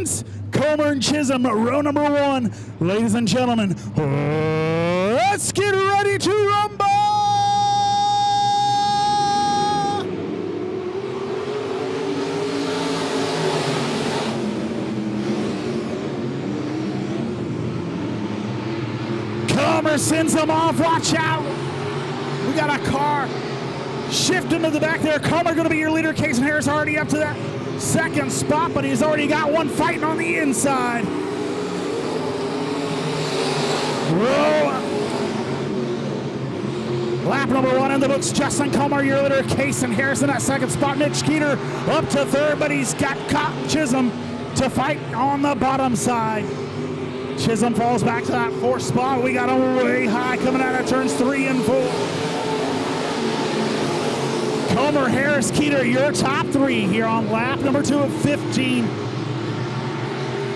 seconds. Comer and Chisholm, row number 1. Ladies and gentlemen, let's get ready to rumble! Comer sends them off, watch out! We got a car shifting to the back there. Comer going to be your leader. Casey Harris already up to that second spot, but he's already got one fighting on the inside. Lap number 1 in the books. Justin Comer, your leader. Casey Harris in that second spot. Mitch Keeter up to third, but he's got Chisholm to fight on the bottom side. Chisholm falls back to that 4th spot. We got him way high coming out of turns 3 and 4. Comer, Harris, Keeter, your top 3 here on lap number 2 of 15.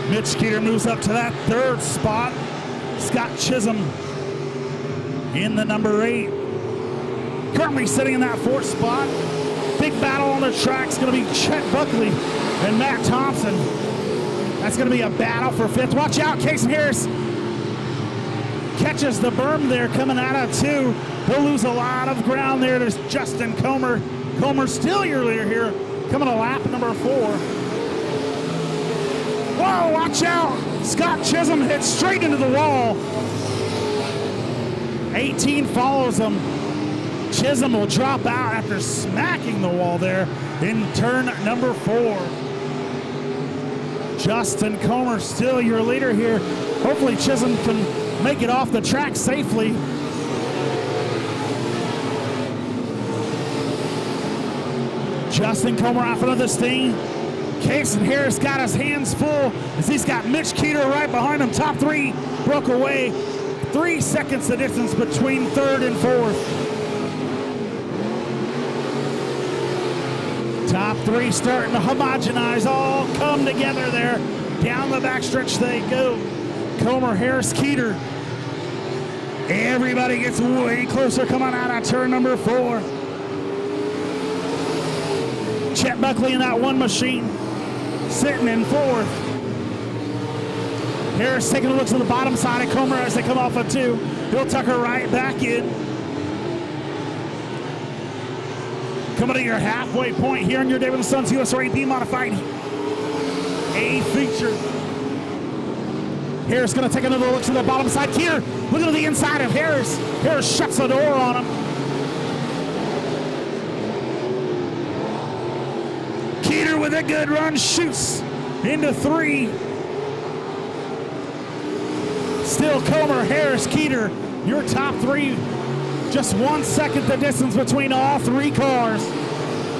Mitch Keeter moves up to that 3rd spot. Scott Chisholm in the number 8. Currently sitting in that 4th spot. Big battle on the track is going to be Chet Buckley and Matt Thompson. That's going to be a battle for 5th. Watch out, Casey Harris catches the berm there coming out of 2. He'll lose a lot of ground there. There's Justin Comer. Comer still your leader here, coming to lap number 4. Whoa, watch out. Scott Chisholm hits straight into the wall. 18 follows him. Chisholm will drop out after smacking the wall there in turn number 4. Justin Comer still your leader here. Hopefully Chisholm can make it off the track safely. Justin Comer out front of this thing. Casey Harris got his hands full as he's got Mitch Keeter right behind him. Top 3 broke away. 3 seconds the distance between 3rd and 4th. Top 3 starting to homogenize, all come together there. Down the backstretch they go. Comer, Harris, Keeter. Everybody gets way closer coming out of turn number 4. Chet Buckley in that 1 machine, sitting in 4th. Harris taking a look to the bottom side of Comer as they come off of 2. He'll tuck her right back in. Coming to your halfway point here on your David & Sons USA B Modified A feature. Harris going to take another look to the bottom side. Keeter looking to the inside of Harris. Harris shuts the door on him. Keeter with a good run, shoots into 3. Still Comer, Harris, Keeter, your top 3. Just 1 second the distance between all 3 cars.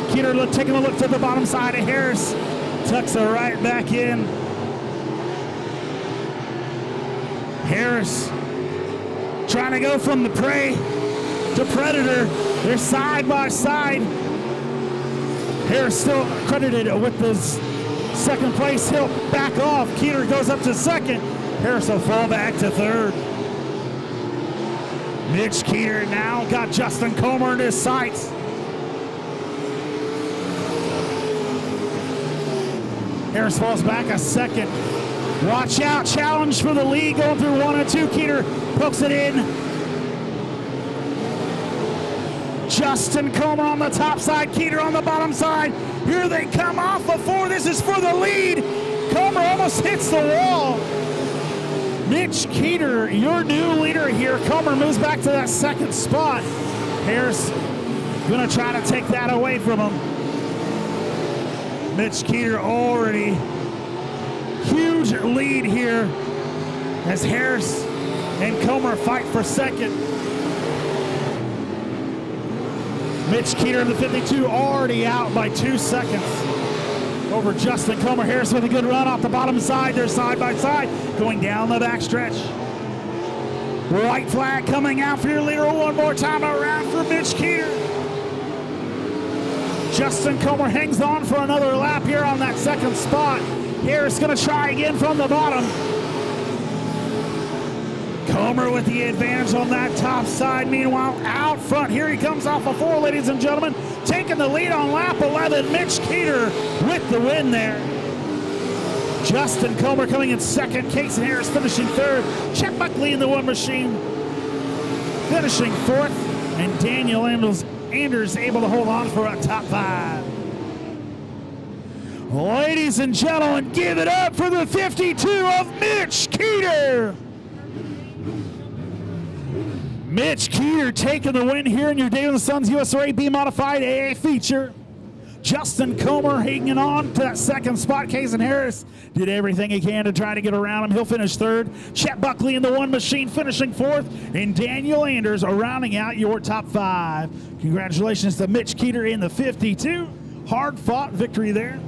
Keeter taking a look to the bottom side of Harris. Tucks her right back in. Harris trying to go from the prey to predator. They're side by side. Harris still credited with his 2nd place. He'll back off. Keeter goes up to 2nd. Harris will fall back to 3rd. Mitch Keeter now got Justin Comer in his sights. Harris falls back a 2nd. Watch out, challenge for the lead going through 1 and 2. Keeter pokes it in. Justin Comer on the top side, Keeter on the bottom side. Here they come off of 4. This is for the lead. Comer almost hits the wall. Mitch Keeter, your new leader here. Comer moves back to that 2nd spot. Harris gonna try to take that away from him. Mitch Keeter already huge lead here as Harris and Comer fight for 2nd. Mitch Keeter in the 52 already out by 2 seconds over Justin Comer. Harris with a good run off the bottom side. They're side by side going down the backstretch. White flag coming out for your leader one more time around for Mitch Keeter. Justin Comer hangs on for another lap here on that 2nd spot. Harris gonna try again from the bottom. Comer with the advantage on that top side. Meanwhile, out front, here he comes off of 4, ladies and gentlemen. Taking the lead on lap 11, Mitch Keeter with the win there. Justin Comer coming in second. Casey Harris finishing third. Chet Buckley in the one machine finishing fourth. And Daniel Anders able to hold on for a top 5. Ladies and gentlemen, give it up for the 52 of Mitch Keeter. Mitch Keeter taking the win here in your David & Sons USRA B Modified AA feature. Justin Comer hanging on to that second spot. Casey Harris did everything he can to try to get around him. He'll finish third. Chet Buckley in the one machine finishing fourth. And Daniel Anders rounding out your top 5. Congratulations to Mitch Keeter in the 52. Hard-fought victory there.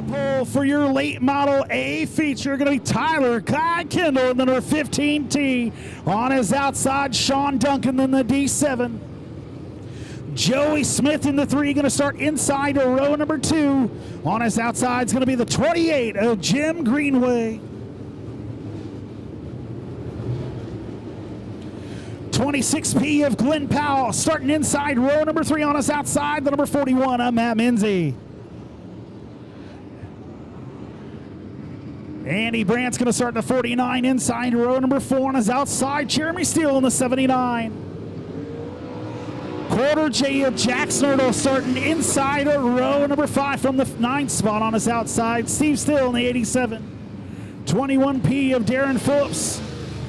Pole for your late model A feature going to be Tyler Kai Kendall in the number 15T. On his outside, Sean Duncan in the D7. Joey Smith in the 3, going to start inside to row number 2. On his outside is going to be the 28 of Jim Greenway. 26P of Glenn Powell starting inside row number 3. On his outside, the number 41 of Matt Menzie. Andy Brandt's going to start the 49 inside row number 4. On his outside, Jeremy Steele in the 79. Quarter J of Jackson Ertl starting inside row number 5 from the 9th spot. On his outside, Steve Still in the 87. 21P of Darren Phillips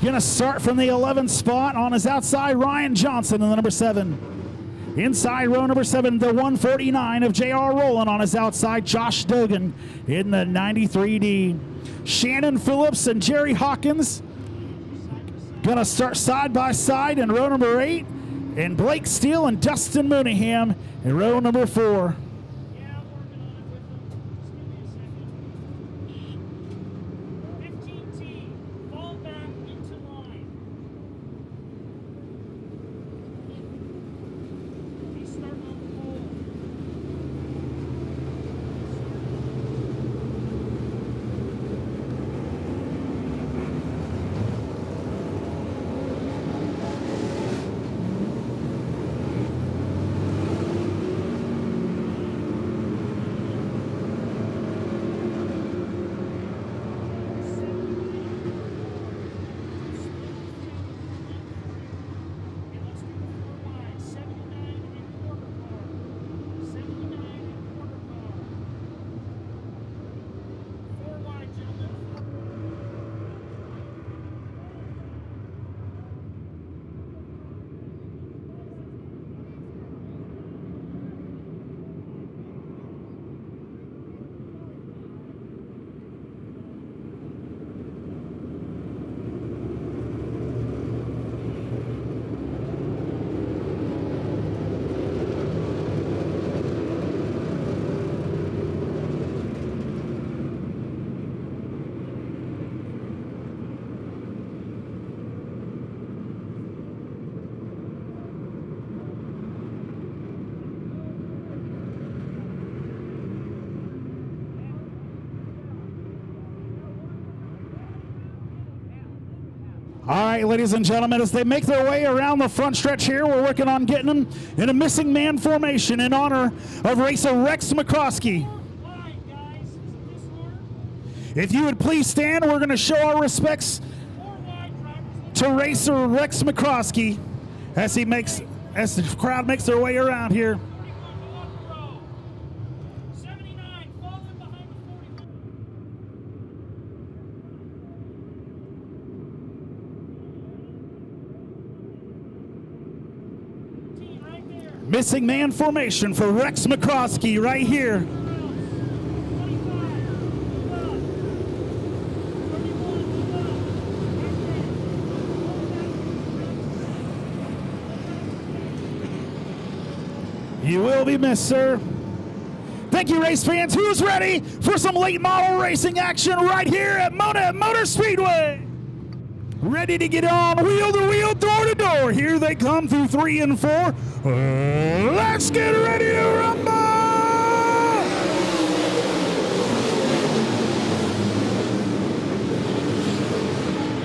going to start from the 11th spot. On his outside, Ryan Johnson in the number 7. Inside row number 7, the 149 of J.R. Rowland. On his outside, Josh Dogan in the 93D. Shannon Phillips and Jerry Hawkins going to start side by side in row number 8. And Blake Steele and Dustin Mooneyham in row number 4. All right, ladies and gentlemen, as they make their way around the front stretch here, we're working on getting them in a missing man formation in honor of racer Rex McCroskey. If you would please stand, we're going to show our respects to racer Rex McCroskey as the crowd makes their way around here. Missing man formation for Rex McCroskey right here. You will be missed, sir. Thank you, race fans. Who's ready for some late model racing action right here at Monett Motor Speedway? Ready to get on wheel to wheel, door to door. Here they come through 3 and 4. Let's get ready to rumble!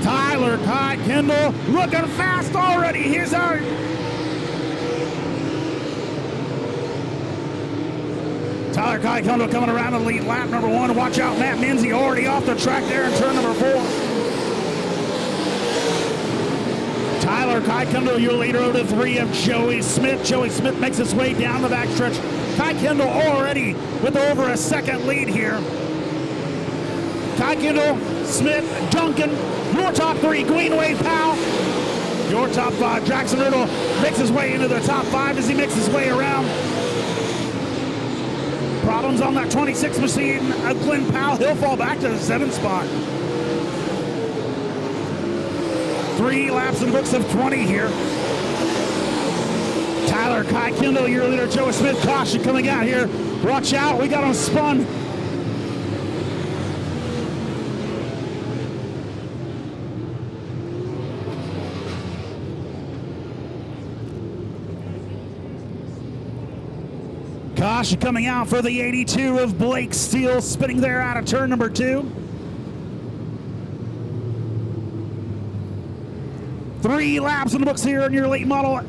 Tyler Kai Kendall looking fast already. Here's our Tyler Kaikondo coming around to lead lap number 1. Watch out, Matt Menzie already off the track there in turn number 4. Tyler Kaikondo, your leader of the 3 of Joey Smith. Joey Smith makes his way down the backstretch. Kaikondo already with over a second lead here. Kaikondo, Smith, Duncan, your top 3, Greenway, Powell. Your top 5, Jackson Riddle makes his way into the top 5 as he makes his way around. Problems on that 26 machine of Glenn Powell. He'll fall back to the 7th spot. 3 laps in the books of 20 here. Tyler Kaikondo, your leader, Joe Smith. Caution coming out here. Watch out, we got him spun. Caution coming out for the 82 of Blake Steele, spinning there out of turn number 2. 3 laps in the books here in your late model.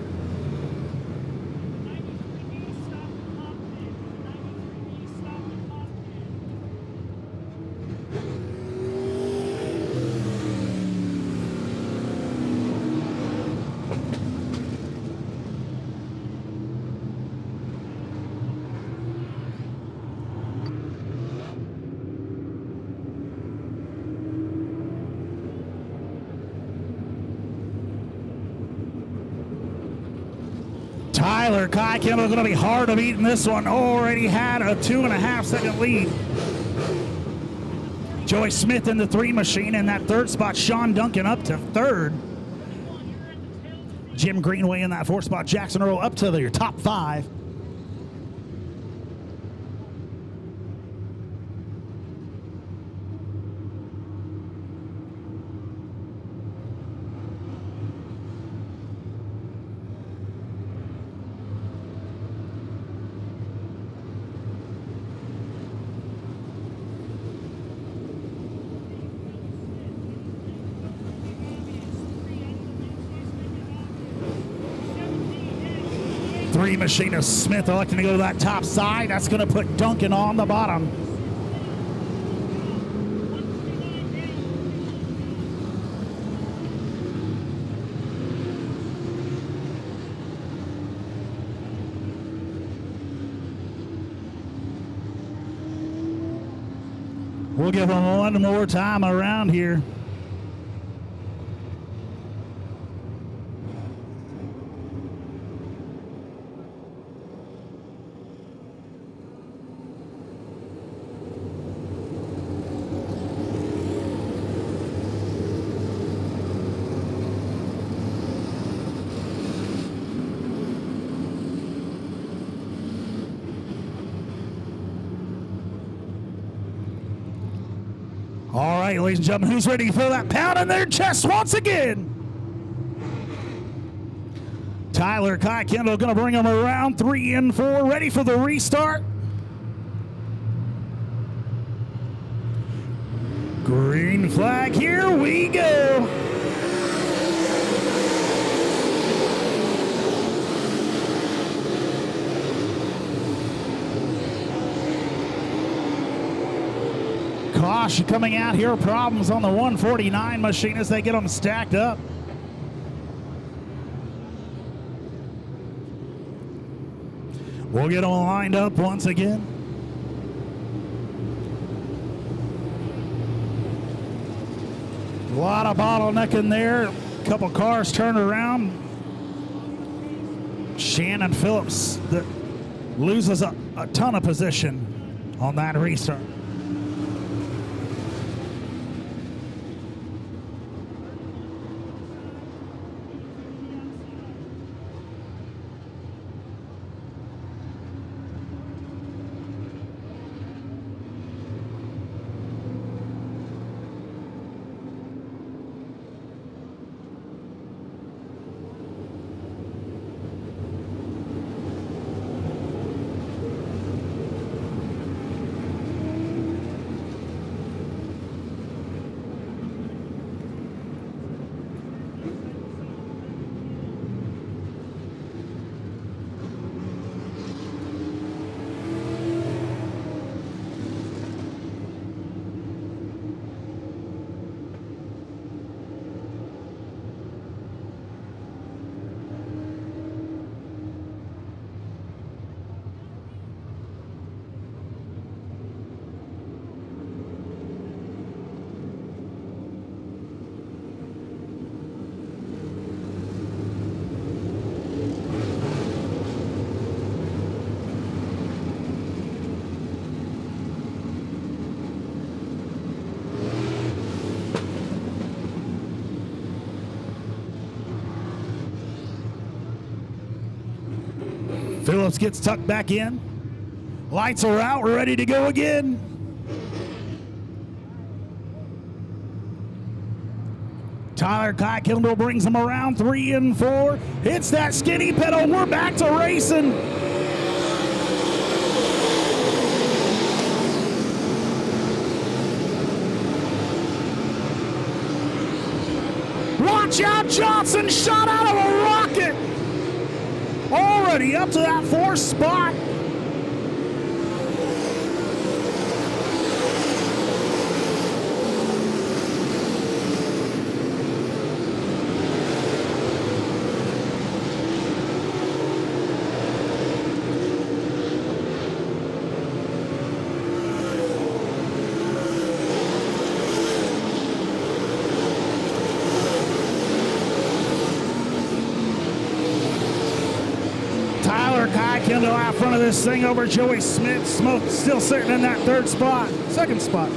Tyler Kaikondo going to be hard to beat in this one. Already had a 2.5 second lead. Joey Smith in the 3 machine in that 3rd spot. Sean Duncan up to 3rd. Jim Greenway in that 4th spot. Jackson Earl up to their top 5. Three machinist Smith electing to go to that top side. That's going to put Duncan on the bottom. We'll give them one more time around here. All right, ladies and gentlemen, who's ready to feel that pound in their chest once again? Tyler Kaikondo going to bring them around 3 and 4, ready for the restart. Green flag, here we go. Caution coming out here. Problems on the 149 machine as they get them stacked up. We'll get them lined up once again. A lot of bottlenecking there. A couple cars turned around. Shannon Phillips that loses a ton of position on that restart. Phillips gets tucked back in. Lights are out, we're ready to go again. Tyler Kuykendall brings them around 3 and 4. Hits that skinny pedal, we're back to racing. Watch out, Johnson shot out of a rocket. Already up to that 4th spot. Kuykendall out front of this thing over Joey Smith. Smoke still sitting in that 3rd spot, 2nd spot.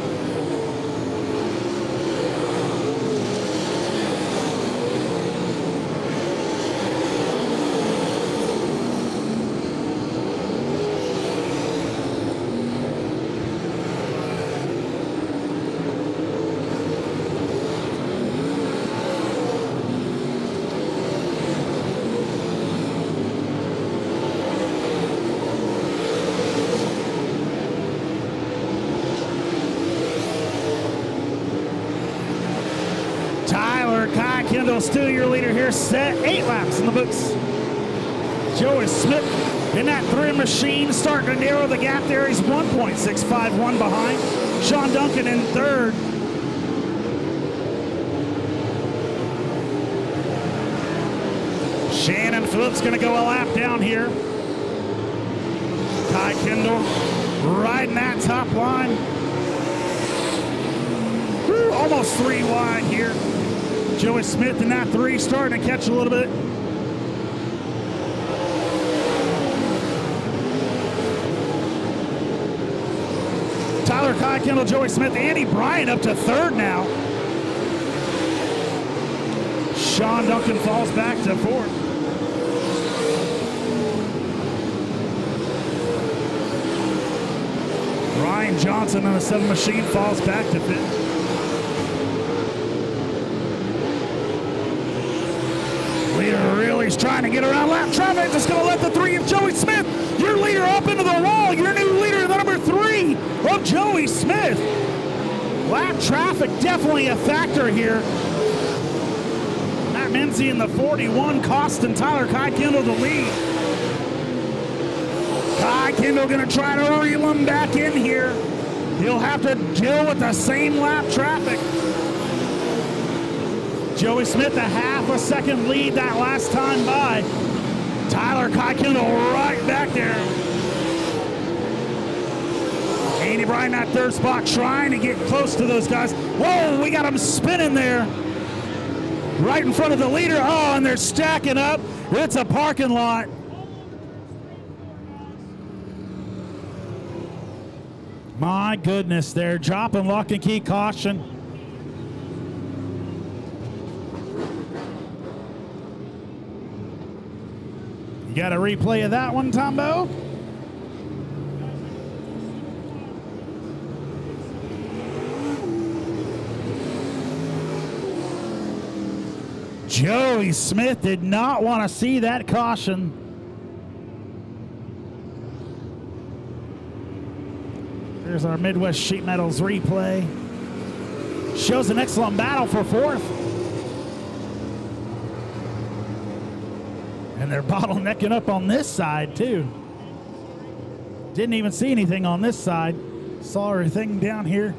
Kuykendall still your leader here, set 8 laps in the books. Joey Smith in that 3 machine starting to narrow the gap there. He's 1.651 behind. Sean Duncan in 3rd. Shannon Phillips going to go a lap down here. Kuykendall riding that top line. Woo, almost 3 wide here. Joey Smith in that 3 starting to catch a little bit. Tyler Kuykendall, Joey Smith, Andy Bryant up to 3rd now. Sean Duncan falls back to 4th. Ryan Johnson on the 7 machine falls back to 5th. Leader really is trying to get around lap traffic. Just going to let the 3 of Joey Smith, your leader, up into the wall. Your new leader, the number 3 of Joey Smith. Lap traffic definitely a factor here. Matt Menzie in the 41 costing Tyler Kuykendall the lead. Kuykendall going to try to reel him back in here. He'll have to deal with the same lap traffic. Joey Smith a half a second lead that last time by. Tyler Kuykendall right back there. Andy Bryant that 3rd spot trying to get close to those guys. Whoa, we got him spinning there. Right in front of the leader. Oh, and they're stacking up. It's a parking lot. My goodness, they're dropping lock and key caution. You got a replay of that one, Tombo? Joey Smith did not want to see that caution. There's our Midwest Sheet Metals replay. Shows an excellent battle for 4th. And they're bottlenecking up on this side too. Didn't even see anything on this side. Saw everything down here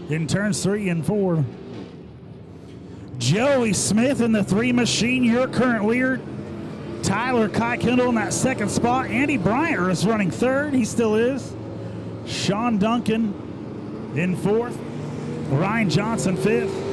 in turns 3 and 4. Joey Smith in the 3 machine, your current leader. Tyler Kuykendall in that 2nd spot. Andy Bryant is running 3rd. He still is. Sean Duncan in 4th. Ryan Johnson 5th.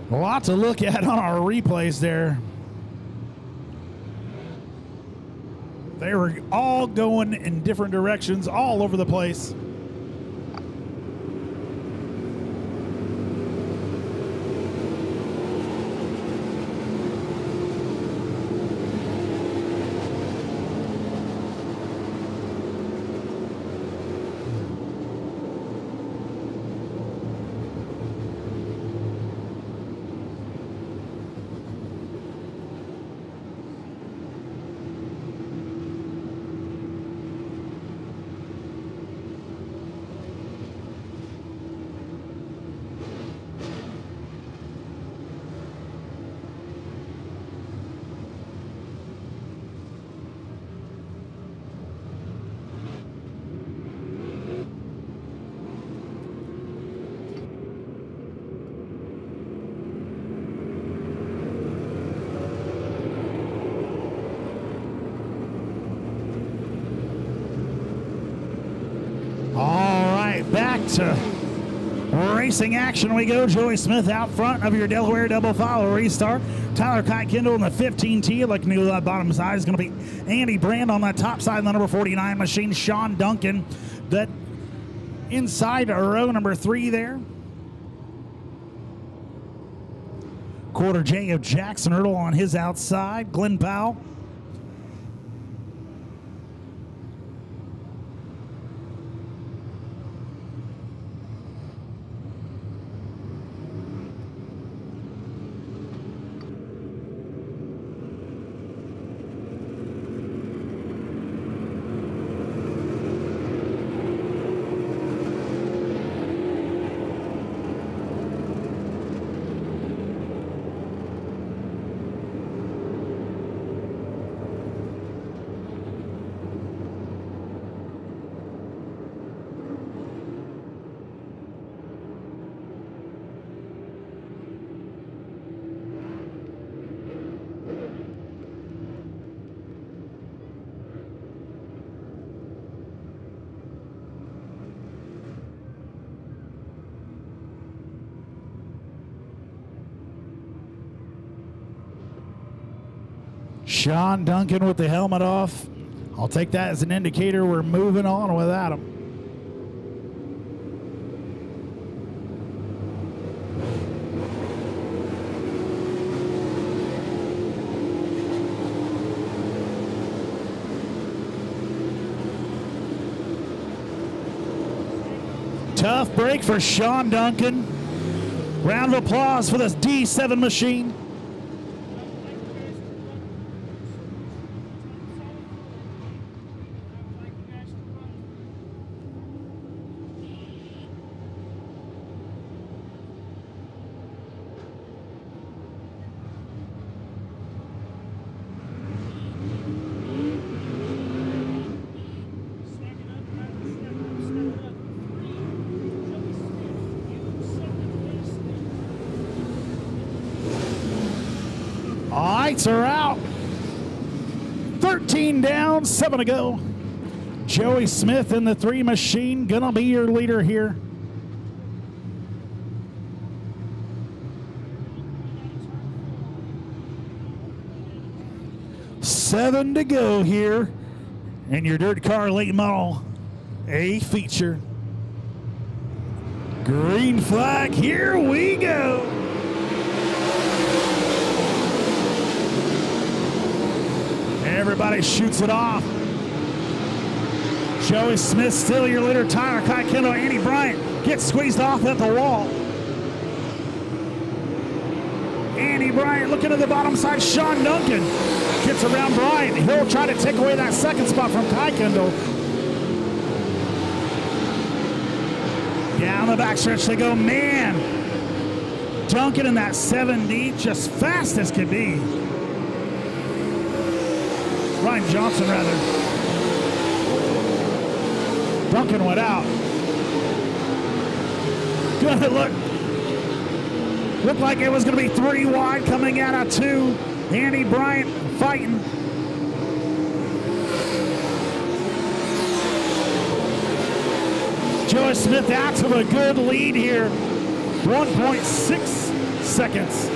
A lot to look at on our replays there. They were all going in different directions all over the place. Back to racing action we go. Joey Smith out front of your Delaware double file restart. Tyler Kuykendall in the 15T. Looking to that bottom side is going to be Andy Brand on that top side, the number 49 machine. Sean Duncan, that inside row number 3 there. Quarter J of Jackson Earl on his outside. Glenn Powell. Sean Duncan with the helmet off. I'll take that as an indicator we're moving on without him. Tough break for Sean Duncan. Round of applause for this D7 machine. Lights are out. 13 down, 7 to go. Joey Smith in the 3 machine, gonna be your leader here. Seven to go here in your Dirt Car Late Model A feature. Green flag, here we go. Everybody shoots it off. Joey Smith still your leader. Tyler Kuykendall, Andy Bryant gets squeezed off at the wall. Andy Bryant looking at the bottom side. Sean Duncan gets around Bryant. He'll try to take away that second spot from Kuykendall. Down the backstretch they go. Man, Duncan in that 7D, just fast as could be. Ryan Johnson, rather. Duncan went out. Good look. Looked like it was going to be 3 wide coming out of 2. Andy Bryant fighting. Joey Smith out to a good lead here. 1.6 seconds.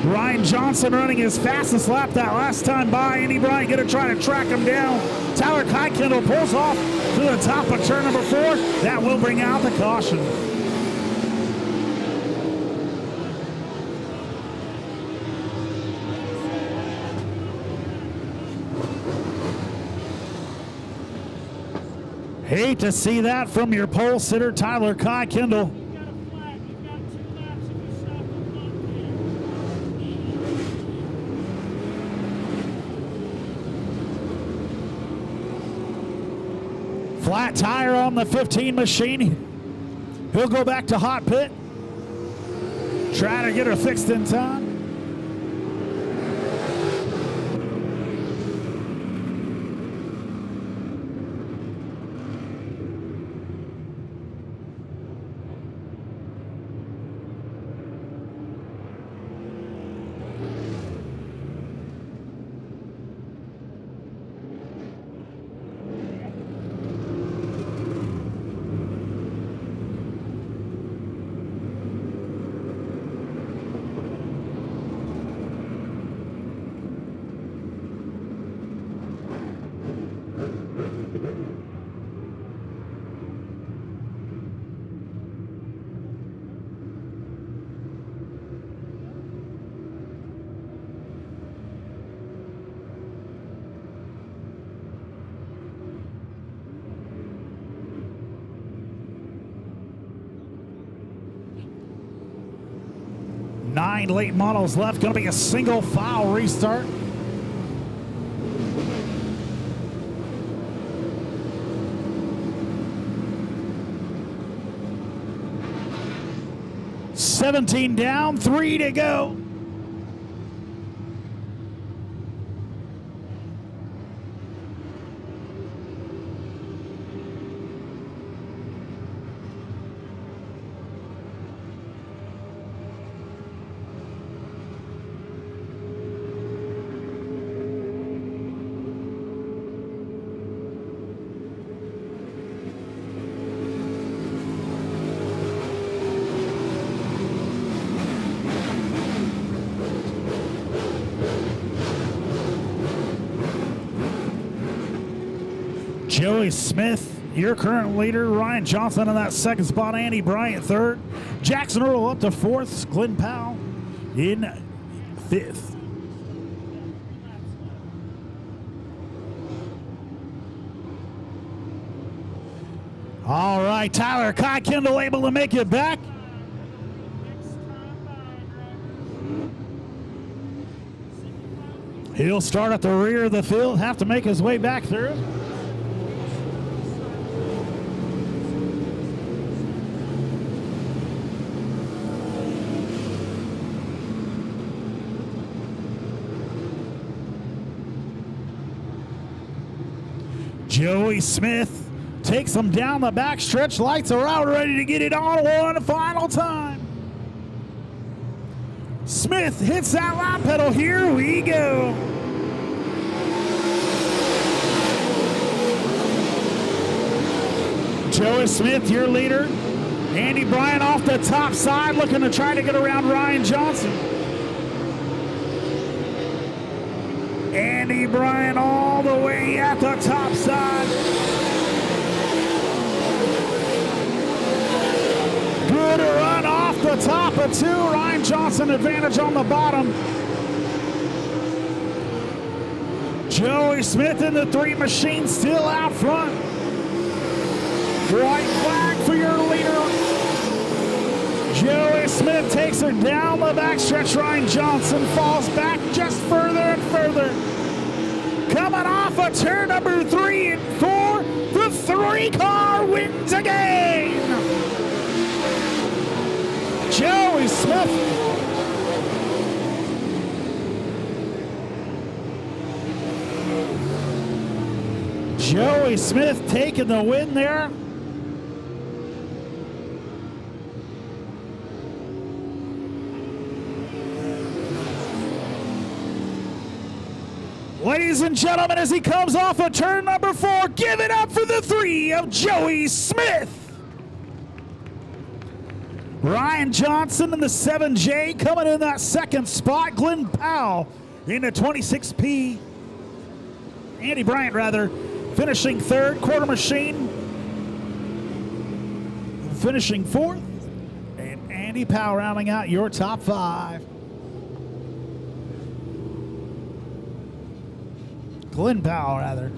Ryan Johnson running his fastest lap that last time by. Andy Bryant gonna try to track him down. Tyler Kuykendall pulls off to the top of turn number 4. That will bring out the caution. Hate to see that from your pole sitter, Tyler Kuykendall. Flat tire on the 15 machine. He'll go back to hot pit. Try to get her fixed in time. Nine late models left. Going to be a single file restart. $17 down, 3 to go. Joey Smith, your current leader. Ryan Johnson in that second spot. Andy Bryant third. Jackson Earl up to fourth. Glenn Powell in fifth. All right, Tyler Kuykendall able to make it back. He'll start at the rear of the field, have to make his way back through. Joey Smith takes him down the backstretch, lights are out, ready to get it on one final time. Smith hits that lap pedal, here we go. Joey Smith, your leader. Andy Bryant off the top side, looking to try to get around Ryan Johnson. Andy Bryant all the way at the top side. Good run off the top of 2. Ryan Johnson advantage on the bottom. Joey Smith in the 3 machine still out front. White flag for your leader. Joey Smith takes her down the backstretch. Ryan Johnson falls back just further and further. Coming off of turn number 3 and 4, the 3-car wins again. Joey Smith. Joey Smith taking the win there. Ladies and gentlemen, as he comes off of turn number 4, give it up for the 3 of Joey Smith. Ryan Johnson in the 7J coming in that second spot. Glenn Powell in the 26P. Andy Bryant, rather, finishing third. Quarter Machine finishing fourth. And Andy Powell rounding out your top 5. Glenn Powell, rather.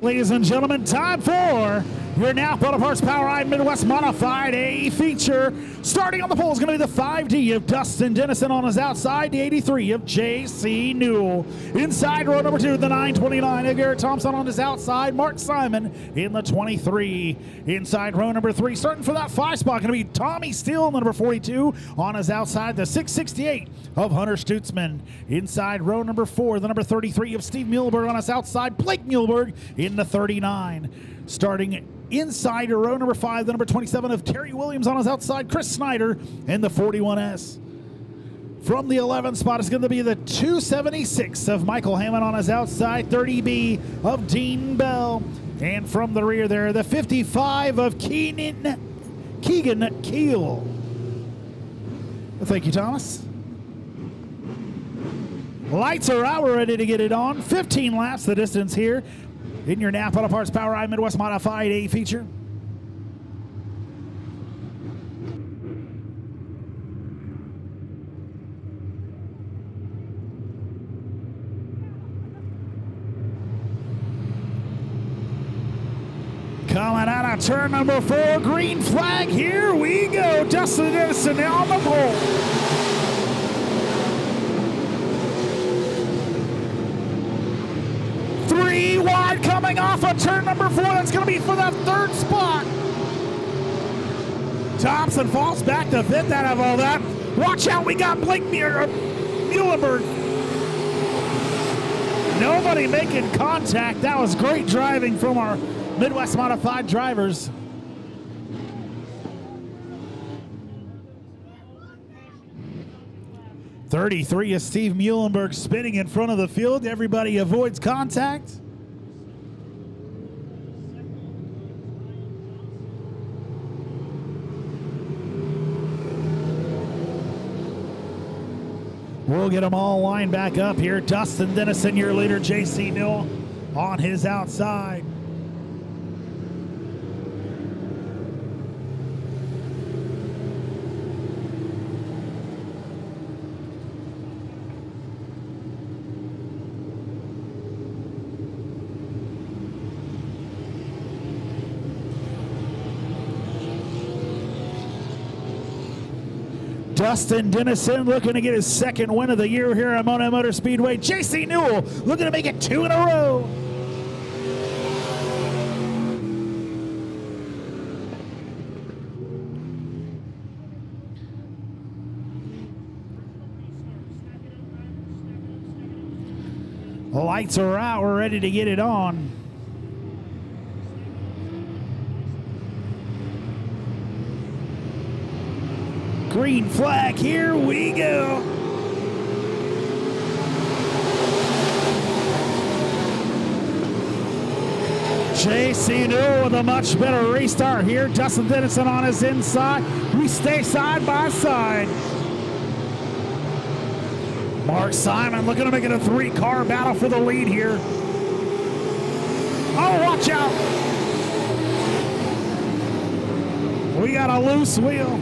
Ladies and gentlemen, time for your Napa Auto Parts POWRi Midwest Modified A feature. Starting on the pole is going to be the 5D of Dustin Dennison on his outside, the 83 of J.C. Newell. Inside row number 2, the 929 of Garrett Thompson on his outside, Mark Simon in the 23. Inside row number 3, starting for that 5 spot, going to be Tommy Steele in the number 42 on his outside, the 668 of Hunter Stutzman. Inside row number 4, the number 33 of Steve Muehlberg on his outside, Blake Muehlberg in the 39. Starting inside row number 5, the number 27 of Terry Williams on his outside, Chris Snyder in the 41S. From the 11th spot is going to be the 276 of Michael Hammond on his outside, 30B of Dean Bell. And from the rear there, the 55 of Keegan Keel. Well, thank you, Thomas. Lights are out, we're ready to get it on. 15 laps the distance here in your Napa Auto Parts POWRi Midwest Modified A feature. Coming out of turn number 4, green flag, here we go. Dustin Dennison on the pole. Three wide coming off of turn number 4. That's going to be for that 3rd spot. Thompson falls back to 5th out of all that. Watch out, we got Blake Muehlberg. Nobody making contact. That was great driving from our Midwest Modified drivers. .33 is Steve Muehlberg spinning in front of the field. Everybody avoids contact. We'll get them all lined back up here. Dustin Dennison, your leader, J.C. Newell on his outside. Dustin Dennison looking to get his 2nd win of the year here at Monett Motor Speedway. J.C. Newell looking to make it 2 in a row. The lights are out. We're ready to get it on. Green flag, here we go. J.C. Newell with a much better race start here. Dustin Dennison on his inside. We stay side by side. Mark Simon looking to make it a 3-car battle for the lead here. Oh, watch out. We got a loose wheel.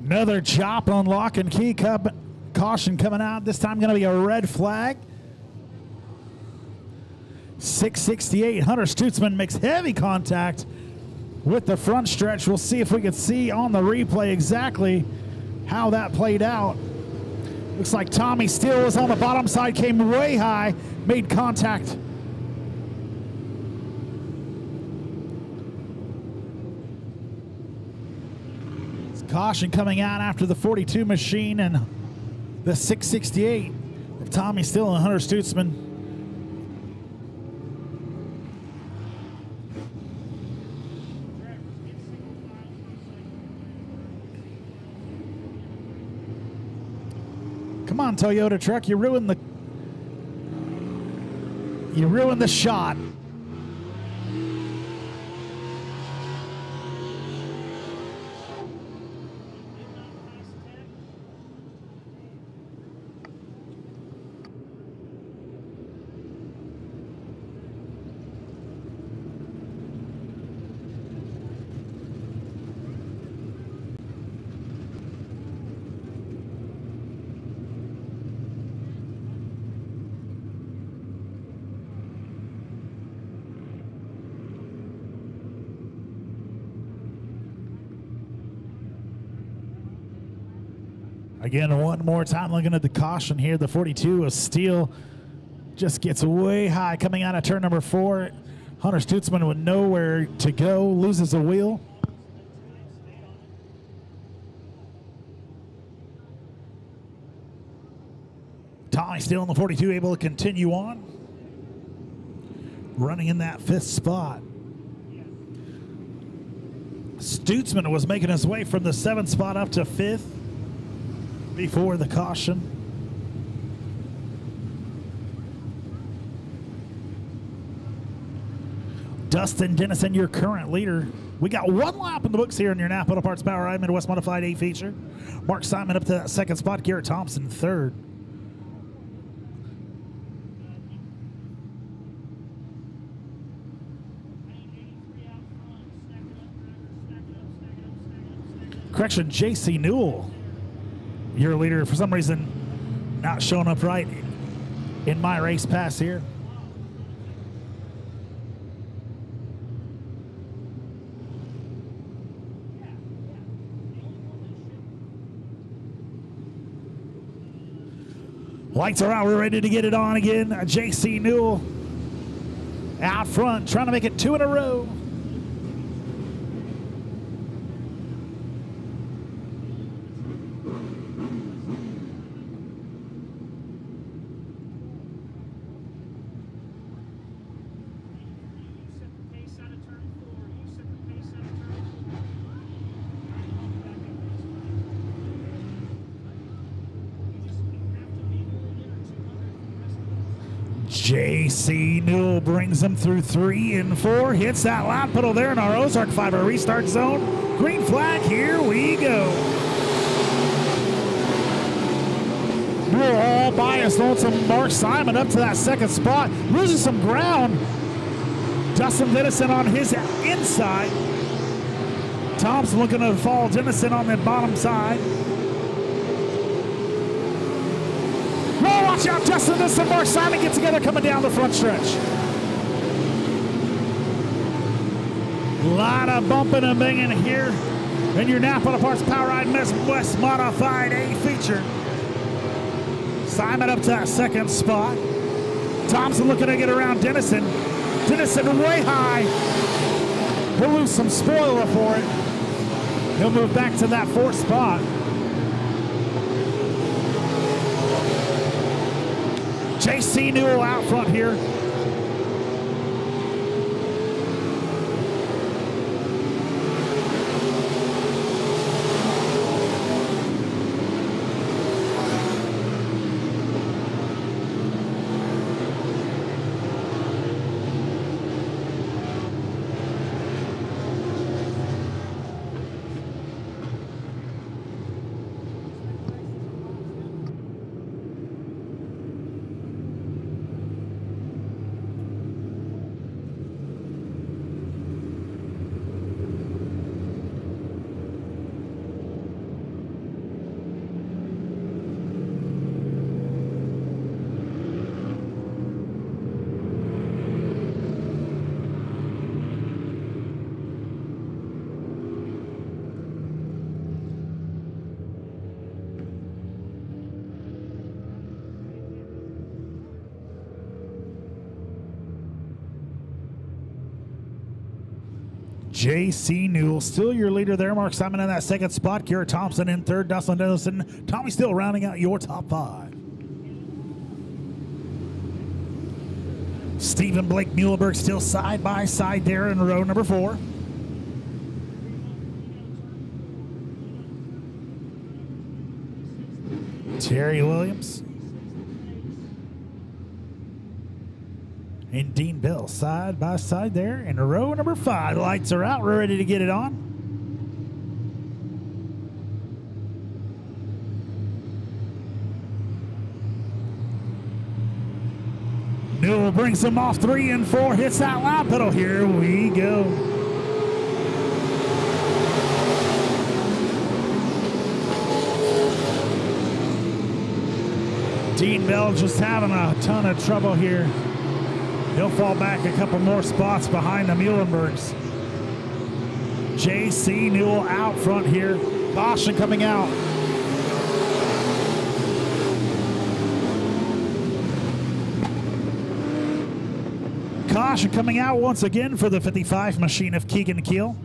Another chop on lock and key. Caution coming out. This time going to be a red flag. 668. Hunter Stutzman makes heavy contact with the front stretch. We'll see if we can see on the replay exactly how that played out. Looks like Tommy Steele was on the bottom side, came way high, made contact. Caution coming out after the 42 machine and the 668 of Tommy Steele and Hunter Stutzman. on, Toyota truck. You ruined the shot. Again, one more time looking at the caution here. The 42 of Steele just gets way high coming out of turn number 4. Hunter Stutzman with nowhere to go, loses a wheel. Tommy Steele in the 42 able to continue on, running in that 5th spot. Stutzman was making his way from the 7th spot up to 5th. Before the caution. Dustin Dennison, your current leader. We got 1 lap in the books here in your Napa Auto Parts Power Ride Midwest Modified A feature. Mark Simon up to that 2nd spot. Garrett Thompson 3rd. Correction, J.C. Newell, your leader, for some reason not showing up right in my race pass here. Lights are out, we're ready to get it on again. J.C. Newell out front, trying to make it 2 in a row. J.C. Newell brings them through 3 and 4. Hits that lap pedal there in our Ozark Fiber restart zone. Green flag, here we go. Newell all by his lonesome. Mark Simon up to that 2nd spot. Loses some ground. Dustin Dennison on his inside. Thompson looking to fall Dennison on the bottom side. Watch out, Justin, this and Mark Simon get together coming down the front stretch. A lot of bumping and banging here in your Napa Auto Parts Power Ride Midwest Modified A feature. Simon up to that 2nd spot. Thompson looking to get around Dennison. Dennison way high. He'll lose some spoiler for it. He'll move back to that 4th spot. J.C. Newell out front here. J.C. Newell, still your leader there. Mark Simon in that 2nd spot. Garrett Thompson in 3rd. Dustin Dennison. Tommy Steele rounding out your top 5. Stephen Blake Muhlenberg still side by side there in row number 4. Terry Williams. And Dean Bell side by side there in row number 5. Lights are out. We're ready to get it on. Newell brings them off 3 and 4. Hits that loud pedal. Here we go. Dean Bell just having a ton of trouble here. He'll fall back a couple more spots behind the Muhlenbergs. J.C. Newell out front here. Caution coming out. Caution coming out once again for the 55 machine of Keegan Keel.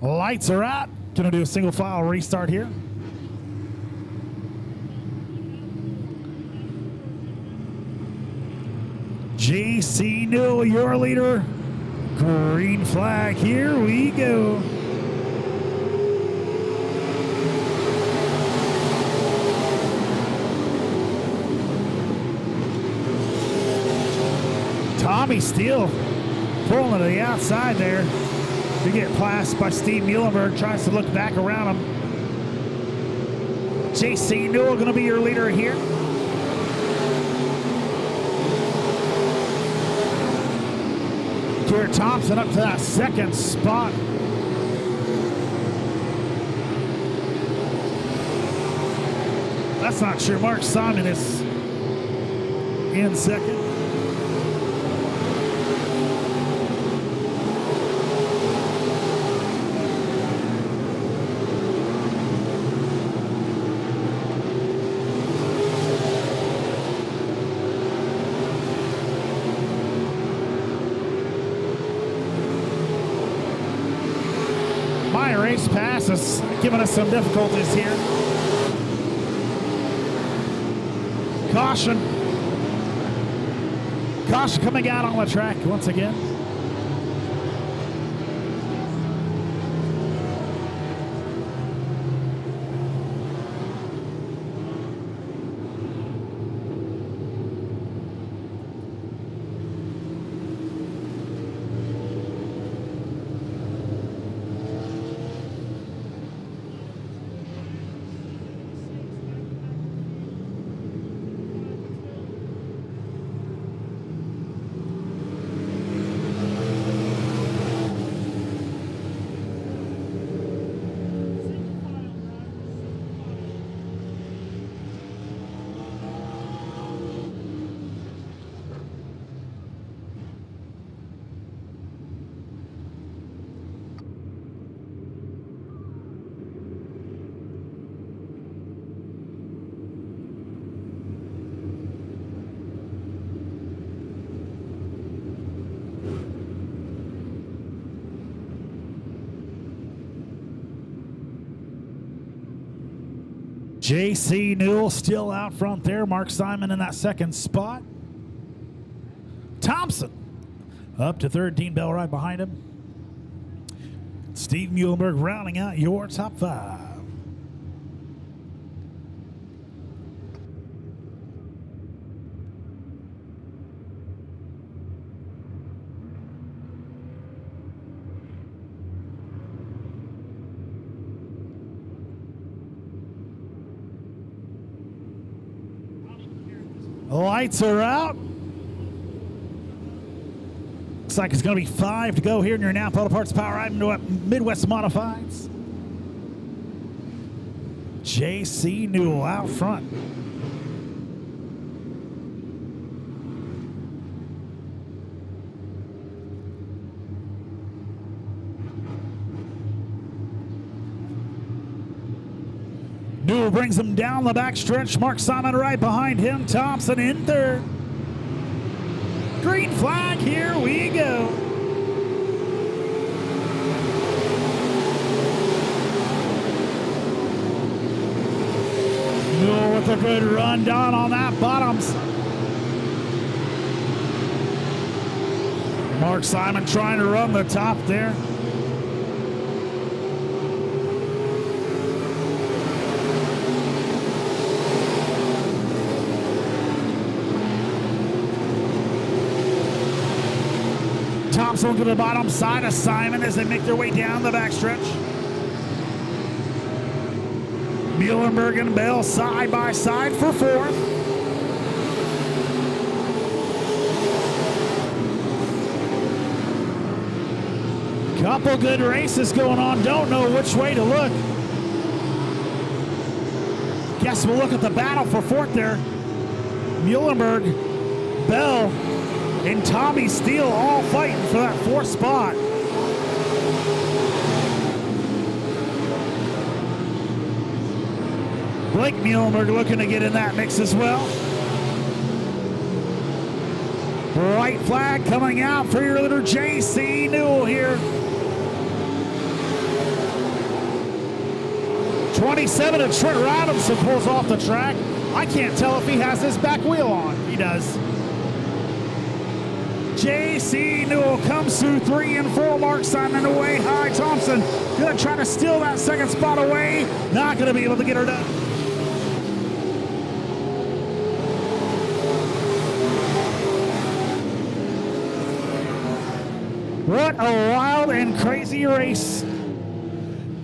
Lights are out. Gonna do a single file restart here. J.C. Newell, your leader. Green flag. Here we go. Tommy Steele pulling to the outside there. To get passed by Steve Muhlenberg, tries to look back around him. J.C. Newell going to be your leader here. Garrett Thompson up to that second spot. That's not sure. Mark Simon is in second. My race pass is giving us some difficulties here. Caution. Caution coming out on the track once again. J.C. Newell still out front there. Mark Simon in that second spot. Thompson up to third. Dean Bell right behind him. Steve Muhlenberg rounding out your top 5. Lights are out. Looks like it's going to be 5 to go here in your Napa Auto Parts Power Item Midwest Modifieds. J.C. Newell out front. Newell brings him down the backstretch. Mark Simon right behind him. Thompson in third. Green flag, here we go. Newell with a good run down on that bottoms. Mark Simon trying to run the top there. Thompson to the bottom side of Simon as they make their way down the backstretch. Muhlenberg and Bell side by side for fourth. Couple good races going on. Don't know which way to look. Guess we'll look at the battle for fourth there. Muhlenberg, Bell, and Tommy Steele all fighting for that fourth spot. Blake Muhlenberg looking to get in that mix as well. White flag coming out for your leader, J.C. Newell here. 27 of Trent Robinson pulls off the track. I can't tell if he has his back wheel on. He does. J.C. Newell comes through 3 and 4. Mark Simon away high. Thompson gonna try to steal that second spot away. Not gonna be able to get her done. What a wild and crazy race.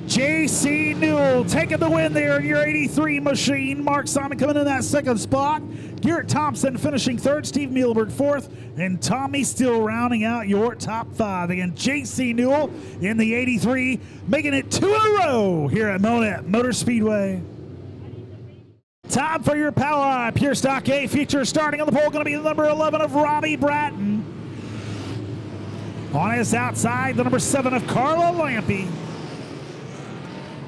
J.C. Newell taking the win there in your 83 machine. Mark Simon coming in that second spot. Garrett Thompson finishing third. Steve Muhlenberg fourth. And Tommy Steele rounding out your top 5. Again, J.C. Newell in the 83, making it 2 in a row here at Monett Motor Speedway. Time for your power pure stock A feature. Starting on the pole, going to be the number 11 of Robbie Bratton. On his outside, the number 7 of Carla Lampe.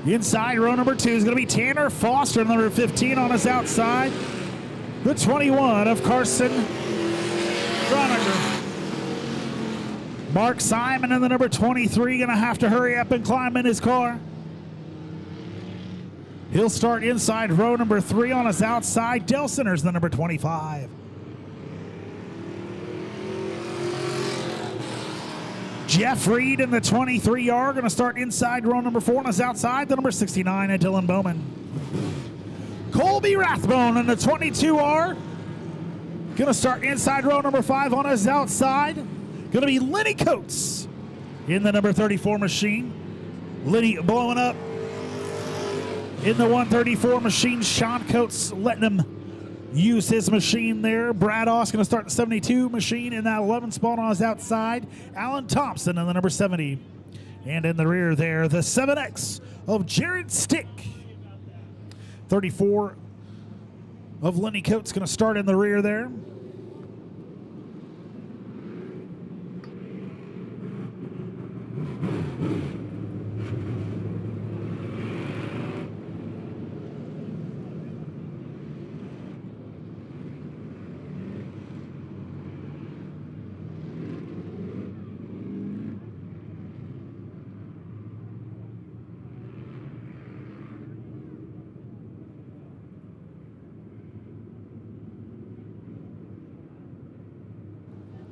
Inside row number 2 is going to be Tanner Foster, number 15 on his outside. The 21 of Carson Groninger. Mark Simon in the number 23 going to have to hurry up and climb in his car. He'll start inside row number 3 on his outside. Dale Centers, the number 25. Jeff Reed in the 23R going to start inside row number 4 on his outside. The number 69 at Dylan Bowman. Colby Rathbone in the 22R going to start inside row number 5 on his outside. Going to be Lenny Coates in the number 34 machine. Lenny blowing up in the 134 machine. Sean Coates letting him use his machine there. Brad Oss going to start the 72 machine in that 11 spot on his outside. Alan Thompson in the number 70. And in the rear there, the 7X of Jared Stick. 34 of Lenny Coates going to start in the rear there.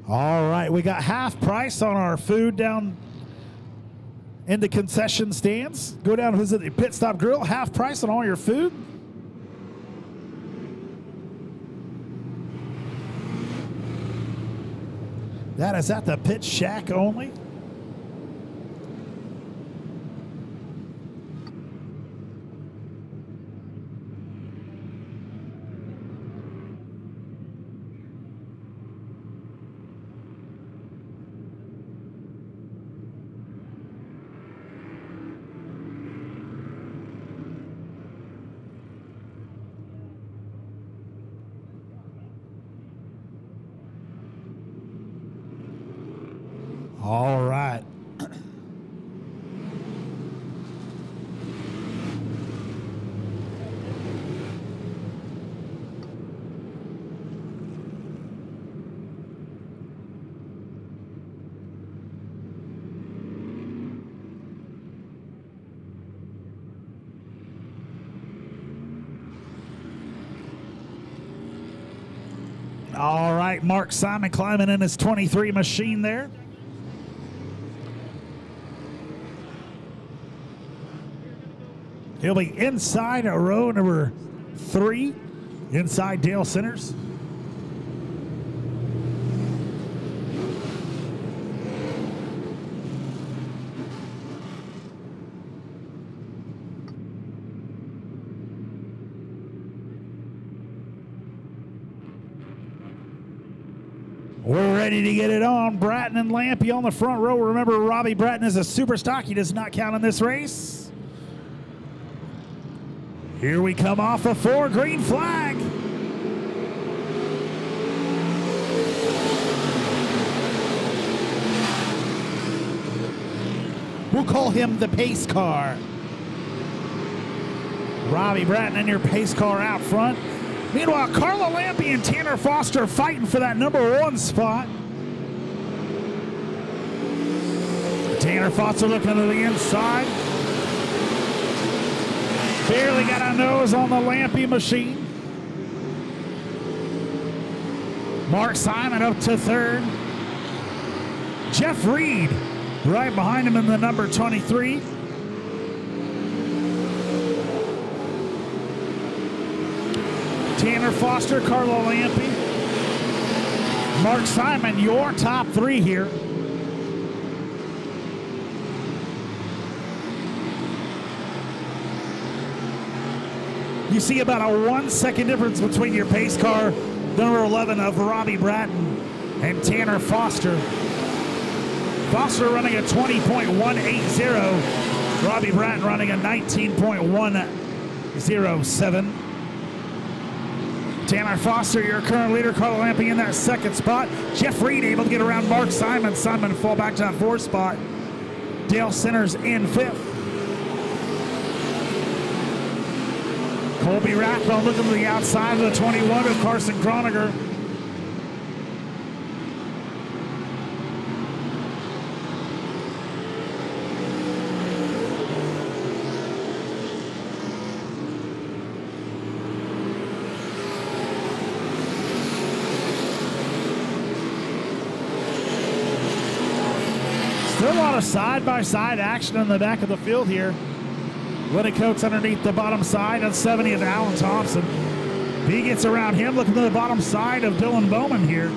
All right, we got half price on our food down in the concession stands. Go down and visit the Pit Stop Grill. Half price on all your food. That is at the Pit Shack only. All right. right, Mark Simon climbing in his 23 machine there. He'll be inside row number 3, inside Dale Centers. We're ready to get it on. Bratton and Lampe on the front row. Remember, Robbie Bratton is a super stock. He does not count in this race. Here we come off a 4, green flag. We'll call him the pace car. Robbie Bratton in your pace car out front. Meanwhile, Carla Lampe and Tanner Foster fighting for that number 1 spot. Tanner Foster looking to the inside. Barely got a nose on the Lampe machine. Mark Simon up to 3rd. Jeff Reed right behind him in the number 23. Tanner Foster, Carla Lampe, Mark Simon, your top 3 here. You see about a 1-second difference between your pace car, number 11 of Robbie Bratton and Tanner Foster. Foster running a 20.180, Robbie Bratton running a 19.107. Tanner Foster, your current leader. Carla Lampe in that 2nd spot. Jeff Reed able to get around Mark Simon. Simon fall back to that 4th spot. Dale Centers in 5th. Colby Rathbone looking to the outside of the 21 of Carson Croniger. Still a lot of side-by-side action in the back of the field here. Lenny Coates underneath the bottom side on 70 of Alan Thompson. He gets around him, looking to the bottom side of Dylan Bowman here.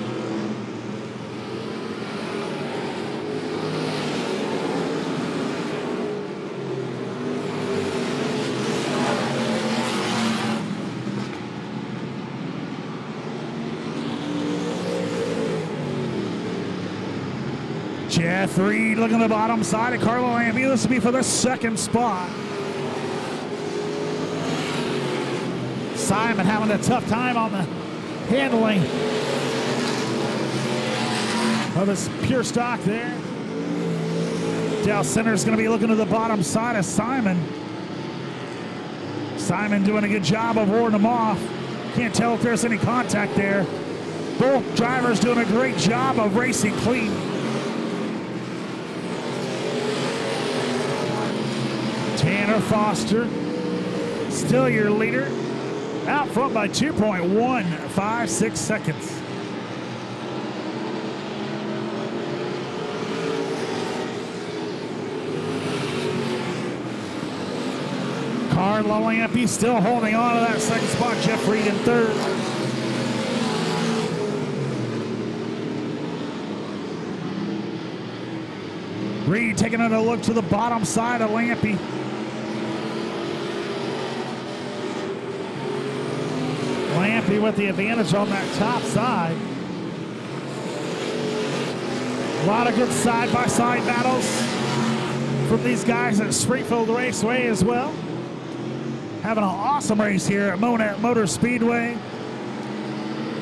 Jeff Reed looking at the bottom side of Carla Lampe. This will be for the 2nd spot. Simon having a tough time on the handling of his pure stock there. Dale Centers going to be looking to the bottom side of Simon. Simon doing a good job of warding him off. Can't tell if there's any contact there. Both drivers doing a great job of racing clean. Tanner Foster, still your leader, out front by 2.156 seconds. Carla Lampe still holding on to that 2nd spot. Jeff Reed in 3rd. Reed taking another look to the bottom side of Lampe. Lampe with the advantage on that top side. A lot of good side-by-side battles from these guys at Springfield Raceway as well. Having an awesome race here at Monett Motor Speedway.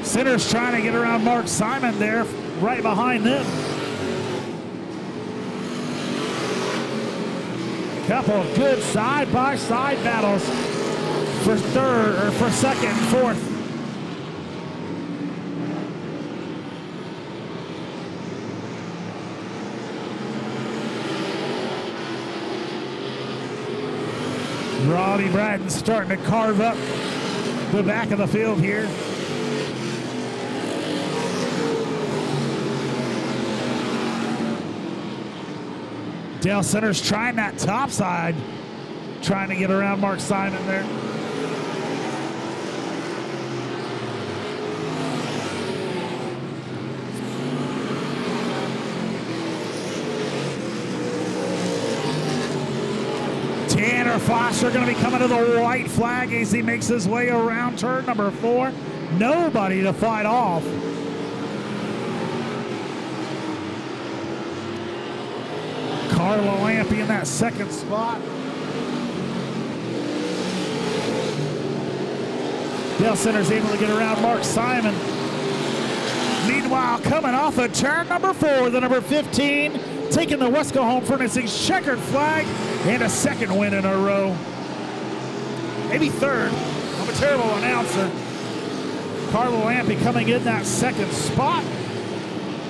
Centers trying to get around Mark Simon there, right behind them. Couple of good side-by-side battles for 3rd or for 2nd and 4th. Robbie Bratton starting to carve up the back of the field here. Dale Centers trying that top side, trying to get around Mark Simon there. Tanner Foster going to be coming to the white flag as he makes his way around turn number 4. Nobody to fight off. Carlo Lampe in that second spot. Dale Centers able to get around Mark Simon. Meanwhile, coming off of turn number 4, the number 15, taking the Wesco Home Furnishings checkered flag and a second win in a row. Maybe third. I'm a terrible announcer. Carlo Lampe coming in that second spot.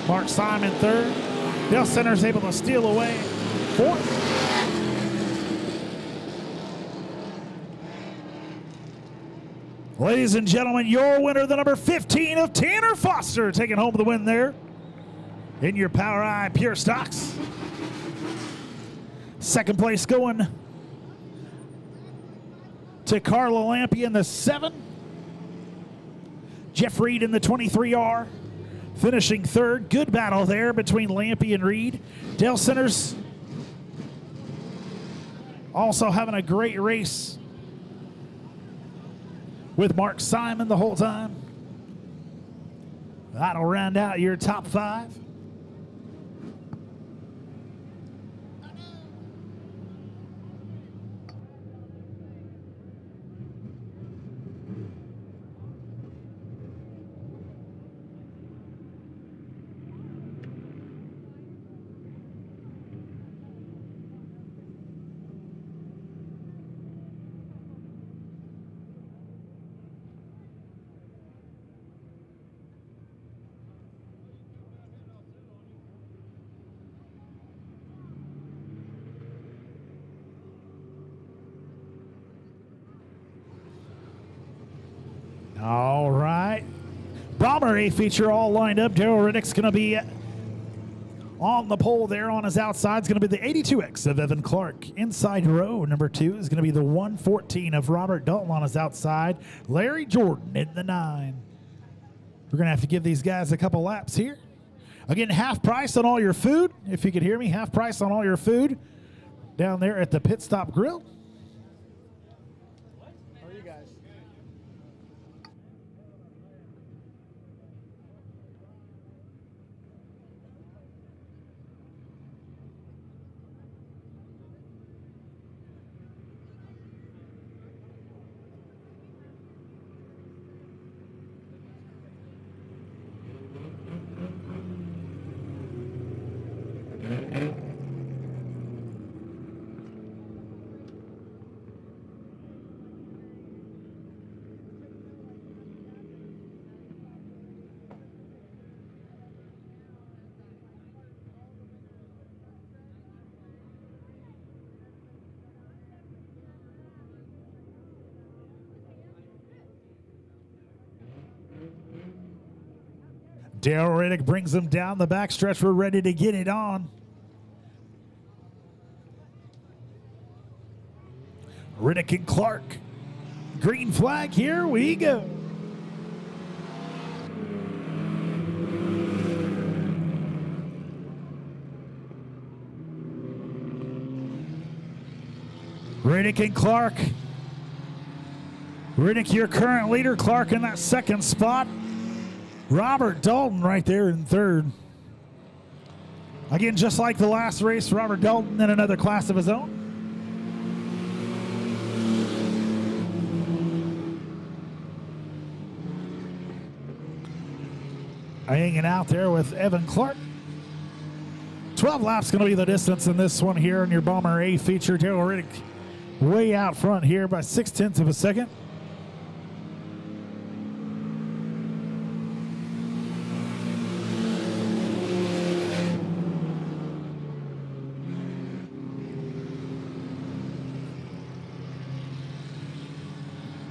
Mark Simon third. Dale Centers able to steal away fourth. Ladies and gentlemen, your winner, the number 15 of Tanner Foster, taking home the win there in your Power Eye Pure Stocks. Second place going to Carlo Lampe in the 7. Jeff Reed in the 23R, finishing third. Good battle there between Lampe and Reed. Dale Centers also having a great race with Mark Simon the whole time. That'll round out your top 5. All right. Bomber A feature all lined up. Daryl Riddick's going to be on the pole there on his outside. It's going to be the 82X of Evan Clark. Inside row number 2 is going to be the 114 of Robert Dalton on his outside. Larry Jordan in the 9. We're going to have to give these guys a couple laps here. Again, half price on all your food. If you could hear me, half price on all your food down there at the Pit Stop Grill. Daryl Riddick brings them down the backstretch. We're ready to get it on. Riddick and Clark. Green flag, here we go. Riddick and Clark. Riddick, your current leader. Clark in that second spot. Robert Dalton right there in third. Again, just like the last race, Robert Dalton in another class of his own. Hanging out there with Evan Clark. 12 laps going to be the distance in this one here in your Bomber A feature. Daryl Riddick way out front here by 0.6 of a second.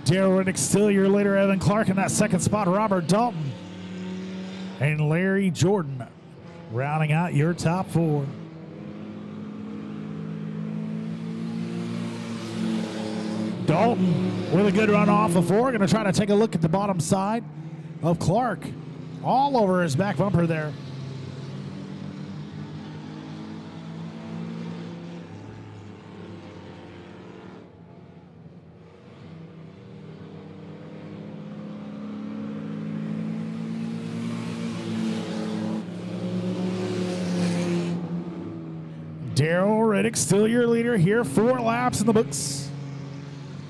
Daryl Riddick still your leader. Evan Clark in that second spot. Robert Dalton and Larry Jordan rounding out your top 4. Dalton with a good run off of 4. Going to try to take a look at the bottom side of Clark. All over his back bumper there. Daryl Riddick still your leader here. 4 laps in the books.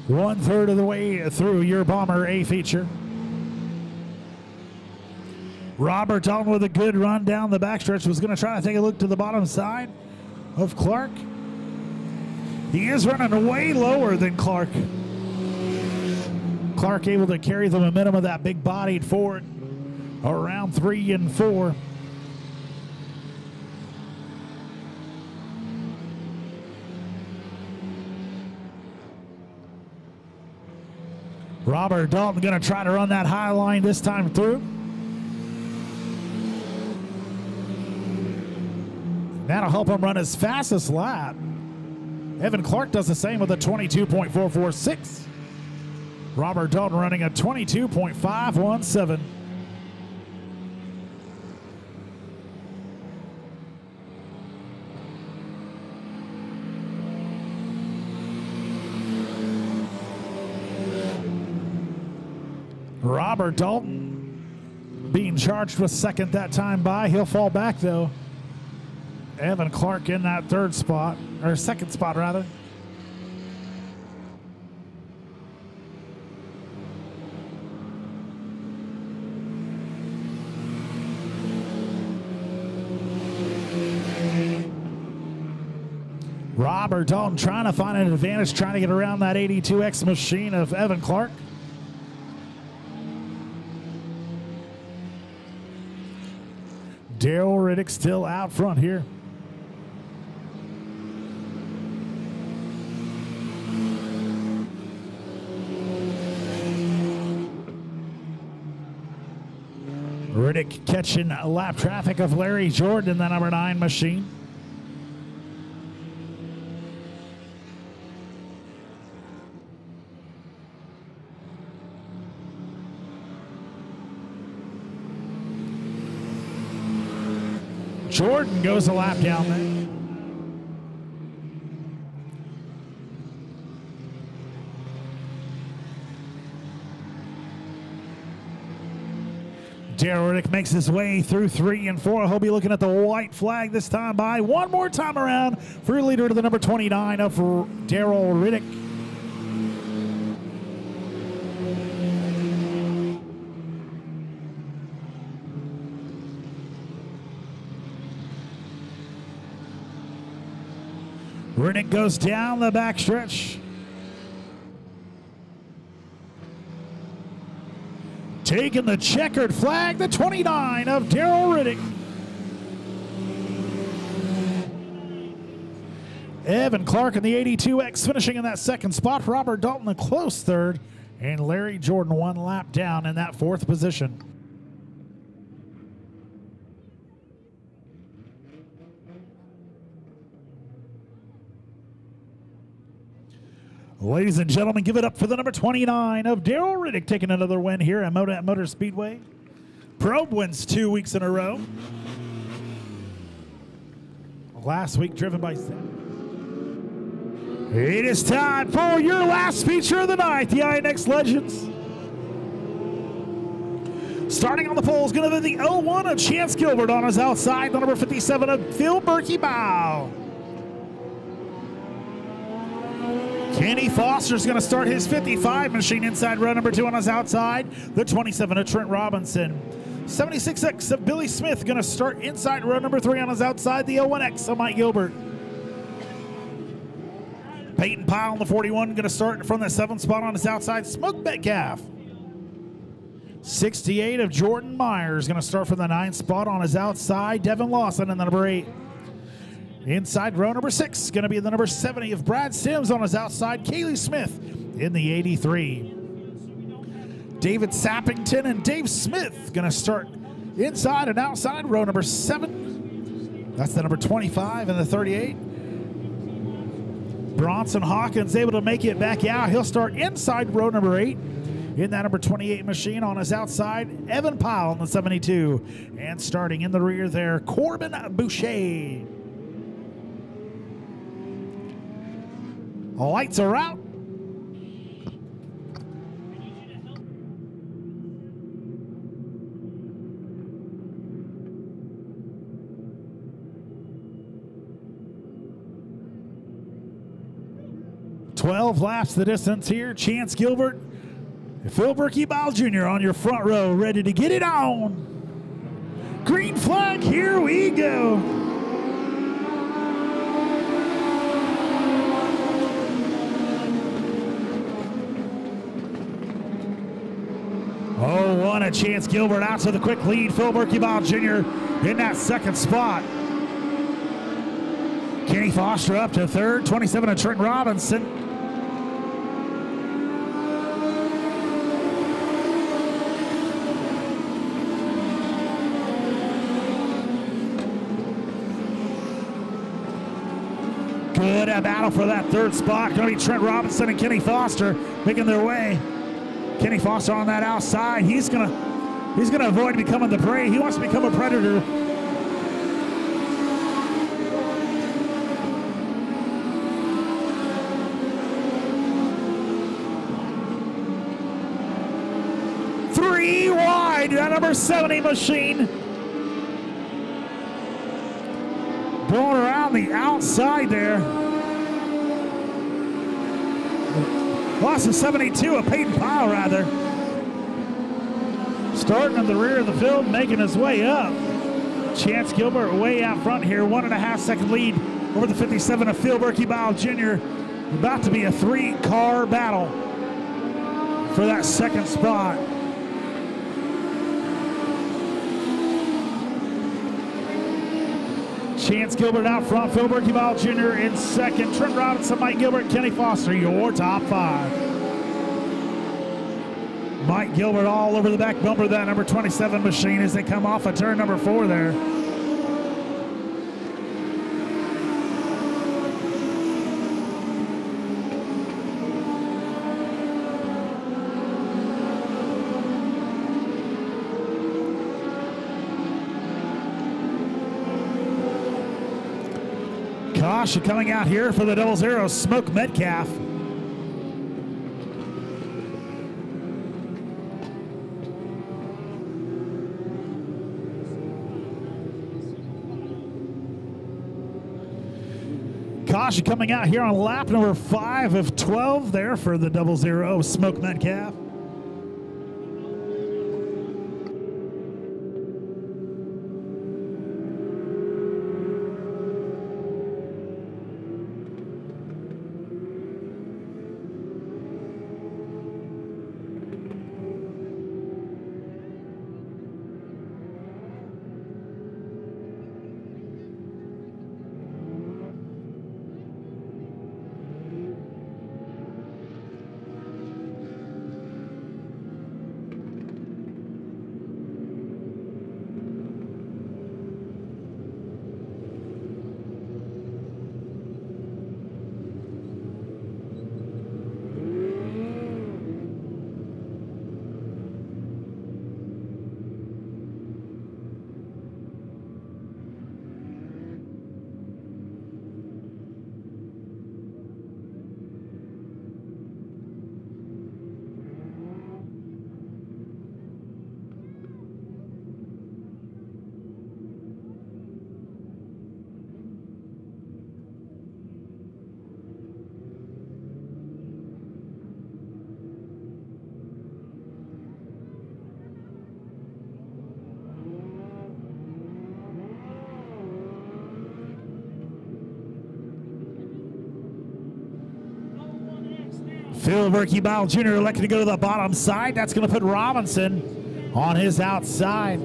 1/3 of the way through your Bomber A feature. Robert Dalton with a good run down the backstretch was going to try to take a look to the bottom side of Clark. He is running way lower than Clark. Clark able to carry the momentum of that big bodied Ford around 3 and 4. Robert Dalton going to try to run that high line this time through. That'll help him run his fastest lap. Evan Clark does the same with a 22.446. Robert Dalton running a 22.517. Robert Dalton being charged with second that time by. He'll fall back though. Evan Clark in that 3rd spot, or 2nd spot rather. Robert Dalton trying to find an advantage, trying to get around that 82X machine of Evan Clark. Daryl Riddick still out front here. Riddick catching lap traffic of Larry Jordan in the number 9 machine. Jordan goes a lap down there. Daryl Riddick makes his way through 3 and 4. He'll be looking at the white flag this time by. One more time around for leader to the number 29 of Daryl Riddick. Riddick goes down the backstretch. Taking the checkered flag, the 29 of Daryl Riddick. Evan Clark in the 82X finishing in that 2nd spot. Robert Dalton a close 3rd. And Larry Jordan 1 lap down in that 4th position. Ladies and gentlemen, give it up for the number 29 of Daryl Riddick, taking another win here at Monett Motor Speedway. Probe wins 2 weeks in a row. Last week driven by Sam. It is time for your last feature of the night, the INX Legends. Starting on the pole is going to be the 01 of Chance Gilbert on his outside, the number 57 of Phil Berkey-Bow. Kenny Foster's going to start his 55 machine inside row number 2 on his outside. The 27 of Trent Robinson. 76X of Billy Smith going to start inside row number 3 on his outside. The 01X of Mike Gilbert. Peyton Pyle on the 41 going to start from the 7th spot on his outside. Smoke Metcalf. 68 of Jordan Myers going to start from the 9th spot on his outside. Devin Lawson in the number 8. Inside row number 6, going to be the number 70 of Brad Sims on his outside. Kaylee Smith in the 83. David Sappington and Dave Smith going to start inside and outside row number 7. That's the number 25 and the 38. Bronson Hawkins able to make it back out. He'll start inside row number 8 in that number 28 machine. On his outside, Evan Powell in the 72. And starting in the rear there, Corbin Boucher. Lights are out. "12 laps the distance here. Chance Gilbert, Phil Berkey-Bile Jr. on your front row, ready to get it on. Green flag, here we go. Oh, one, a Chance Gilbert out to the quick lead. Phil Berkey-Bile Jr. in that second spot. Kenny Foster up to third, 27 of Trent Robinson. Good battle for that third spot. Going to be Trent Robinson and Kenny Foster making their way. Kenny Foster on that outside. He's gonna avoid becoming the prey. He wants to become a predator. Three wide, that number 70 machine. Going around the outside there. Lost of 72 of Peyton Powell, rather. Starting in the rear of the field, making his way up. Chance Gilbert way out front here, 1.5 second lead over the 57 of Phil Berkey-Bile Jr. About to be a 3-car battle for that second spot. Chance Gilbert out front, Phil Berkey-Bile Jr. in second, Trent Robinson, Mike Gilbert, Kenny Foster, your top 5. Mike Gilbert all over the back bumper of that number 27 machine as they come off of turn number 4 there. Caution coming out here for the 00, Smoke Metcalf. Caution coming out here on lap number 5 of 12 there for the 00, Smoke Metcalf. Phil Berkey-Bile Jr. elected to go to the bottom side. That's going to put Robinson on his outside.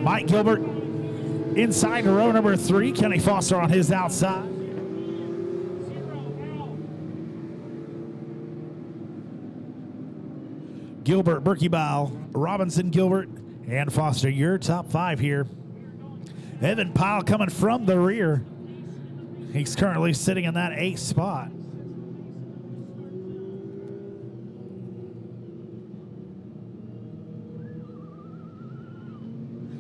Mike Gilbert inside row number 3. Kenny Foster on his outside. Gilbert, Berkey-Bile, Robinson, Gilbert, and Foster, your top 5 here. Evan Powell coming from the rear. He's currently sitting in that 8th spot.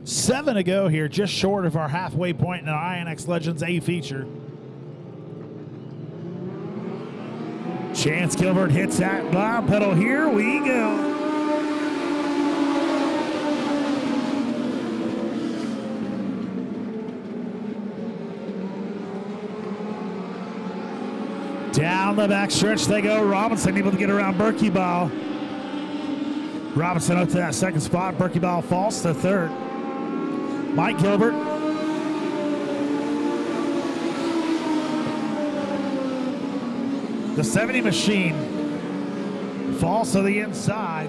Seven to go here, just short of our halfway point in the INX Legends A feature. Chance Gilbert hits that loud pedal. Here we go. Down the backstretch they go. Robinson able to get around Berkebile. Robinson up to that 2nd spot. Berkebile falls to 3rd. Mike Gilbert. The 70 machine falls to the inside.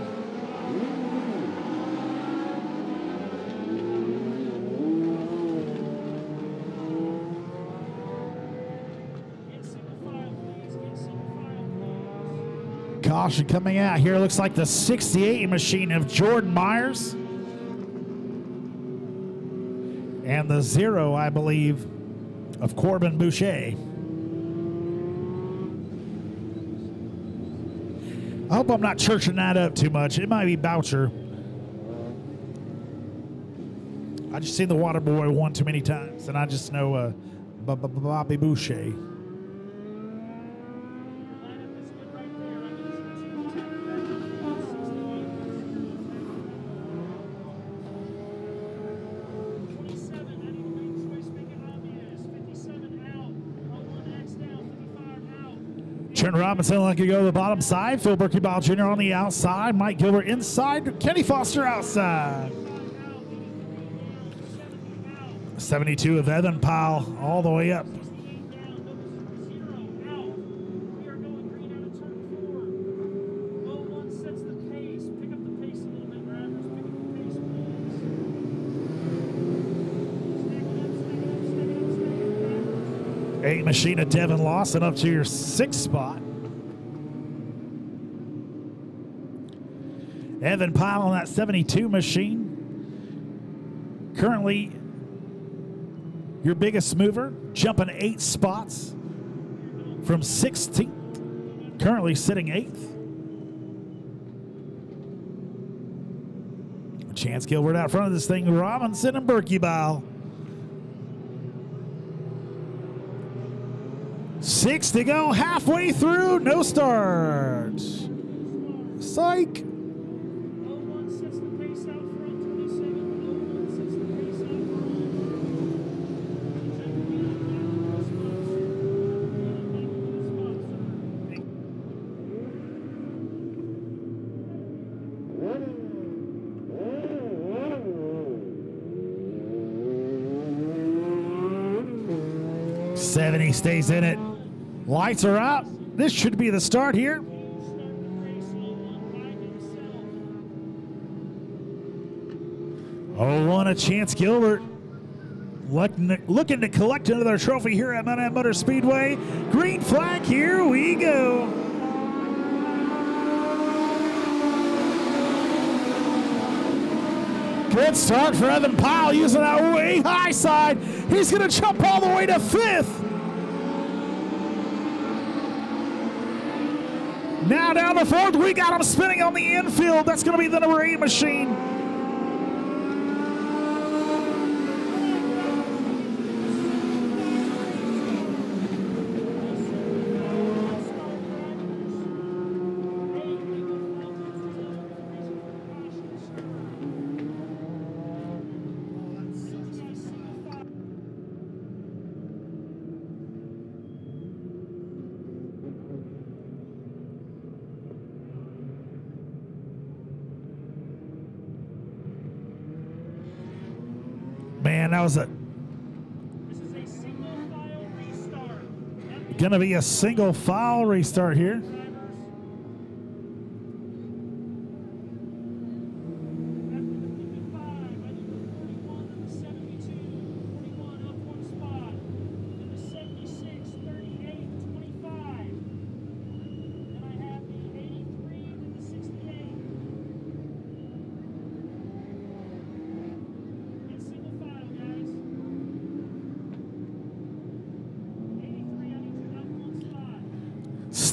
Caution coming out here. Looks like the 68 machine of Jordan Myers. And the 0, I believe, of Corbin Boucher. I hope I'm not churching that up too much. It might be Boucher. I just seen the Water Boy one too many times, and I just know Bobby Boucher. Trent Robinson looking to go to the bottom side. Phil Berkebile Jr. on the outside. Mike Gilbert inside. Kenny Foster outside. 72 of Evan Powell all the way up. Eight machine of Devin Lawson up to your 6th spot. Evan Powell on that 72 machine. Currently your biggest mover, jumping 8 spots from 16th. Currently sitting 8th. Chance Gilbert out front of this thing. Robinson and Berkebile. 6 to go, halfway through, no start. Psych. 01 sets the pace out front, 27. 01 sets the pace out front. 70 stays in it. Lights are out. This should be the start here. Oh, one a Chance Gilbert. Looking to collect another trophy here at Monett Motor Speedway. Green flag, here we go. Good start for Evan Powell using that way high side. He's going to jump all the way to 5th. Now down the 4th, we got him spinning on the infield. That's going to be the number 8 machine. Man, that was This is a single file restart. Gonna be a single file restart here.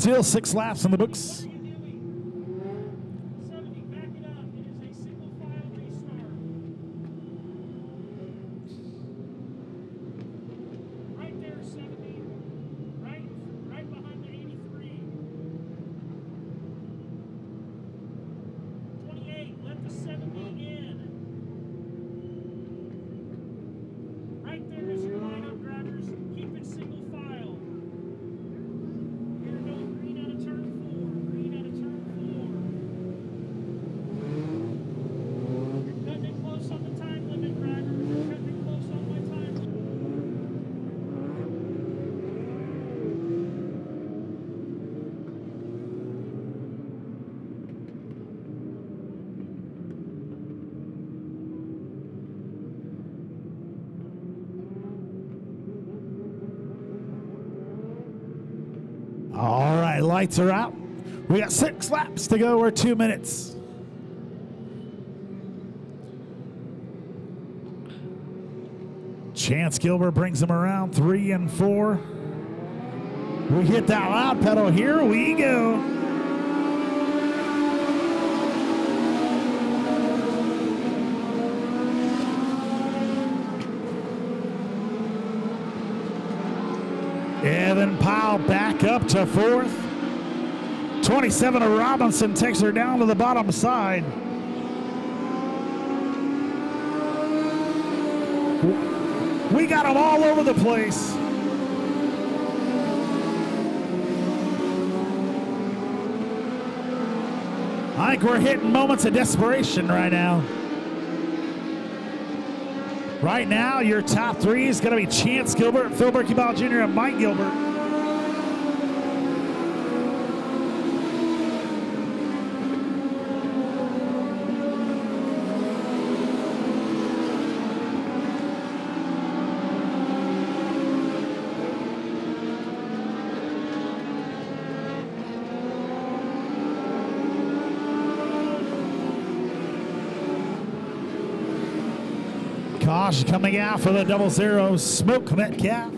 Still 6 laps in the books. All right, lights are out. We got 6 laps to go. We're 2 minutes. Chance Gilbert brings them around 3 and 4. We hit that loud pedal. Here we go. Evan Powell back up to 4th. 27 of Robinson takes her down to the bottom side. We got them all over the place. I think we're hitting moments of desperation right now. Right now, your top 3 is going to be Chance Gilbert, Phil Berkey-Ball Jr., and Mike Gilbert. Caution coming out for the 00 Smoke Metcalf.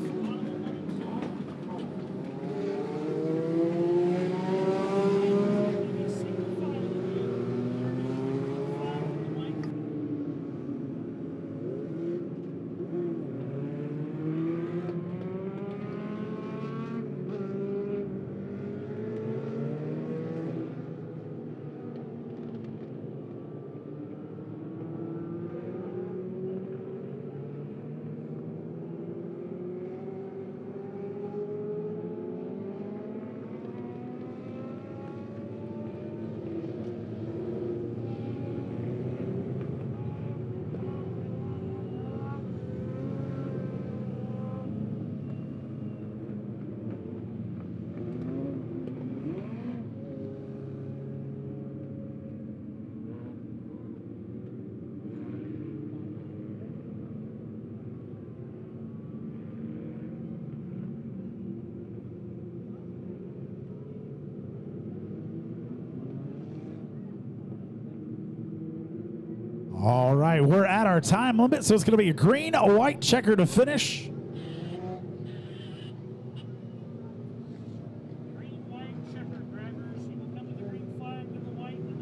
All right, we're at our time limit, so it's going to be a green, a white checker to finish. Green, white, checker, drivers. You will come with the green flag, then the white, then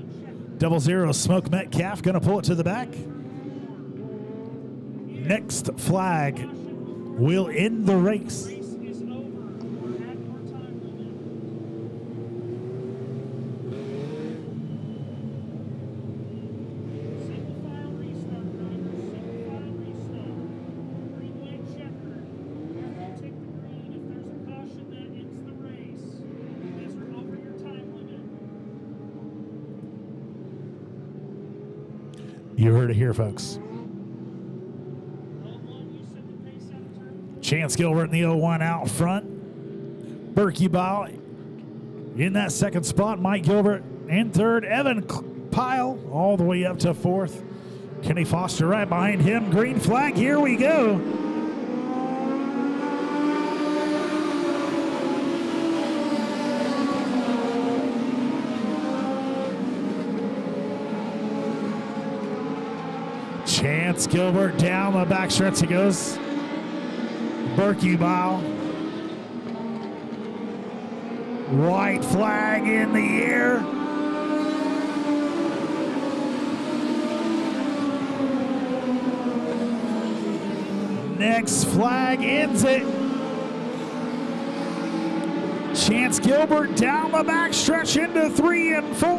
the checker. 00 Smoke Metcalf going to pull it to the back. Next flag will end the race. Race is over. We're at our time limit. Single file restart, drivers. Single file restart. Green, white, checker. We'll take the green. If there's a caution, that ends the race. You guys are over your time limit. You heard it here, folks. Chance Gilbert in the 01 out front. Berkey-Ball in that second spot. Mike Gilbert in third. Evan Pyle all the way up to fourth. Kenny Foster right behind him. Green flag, here we go. Chance Gilbert down the back stretch he goes. Berkey-Ball White flag in the air. Next flag ends it. Chance Gilbert down the backstretch into 3 and 4.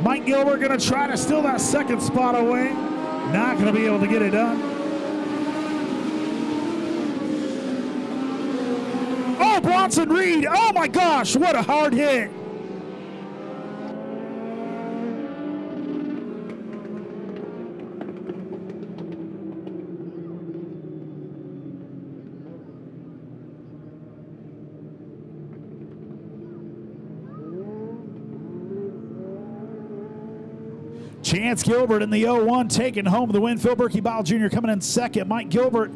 Mike Gilbert going to try to steal that second spot away. Not going to be able to get it done. Oh, Bronson Reed. Oh my gosh, what a hard hit. Chance Gilbert in the 0-1 taking home the win. Phil Berkey-Bile Jr. coming in second. Mike Gilbert,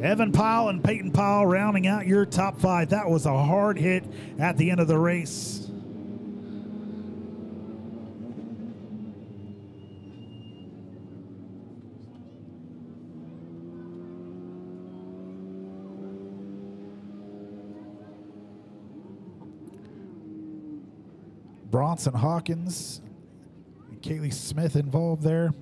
Evan Pyle, and Peyton Pyle rounding out your top 5. That was a hard hit at the end of the race. Bronson Hawkins, Kaylee Smith involved there.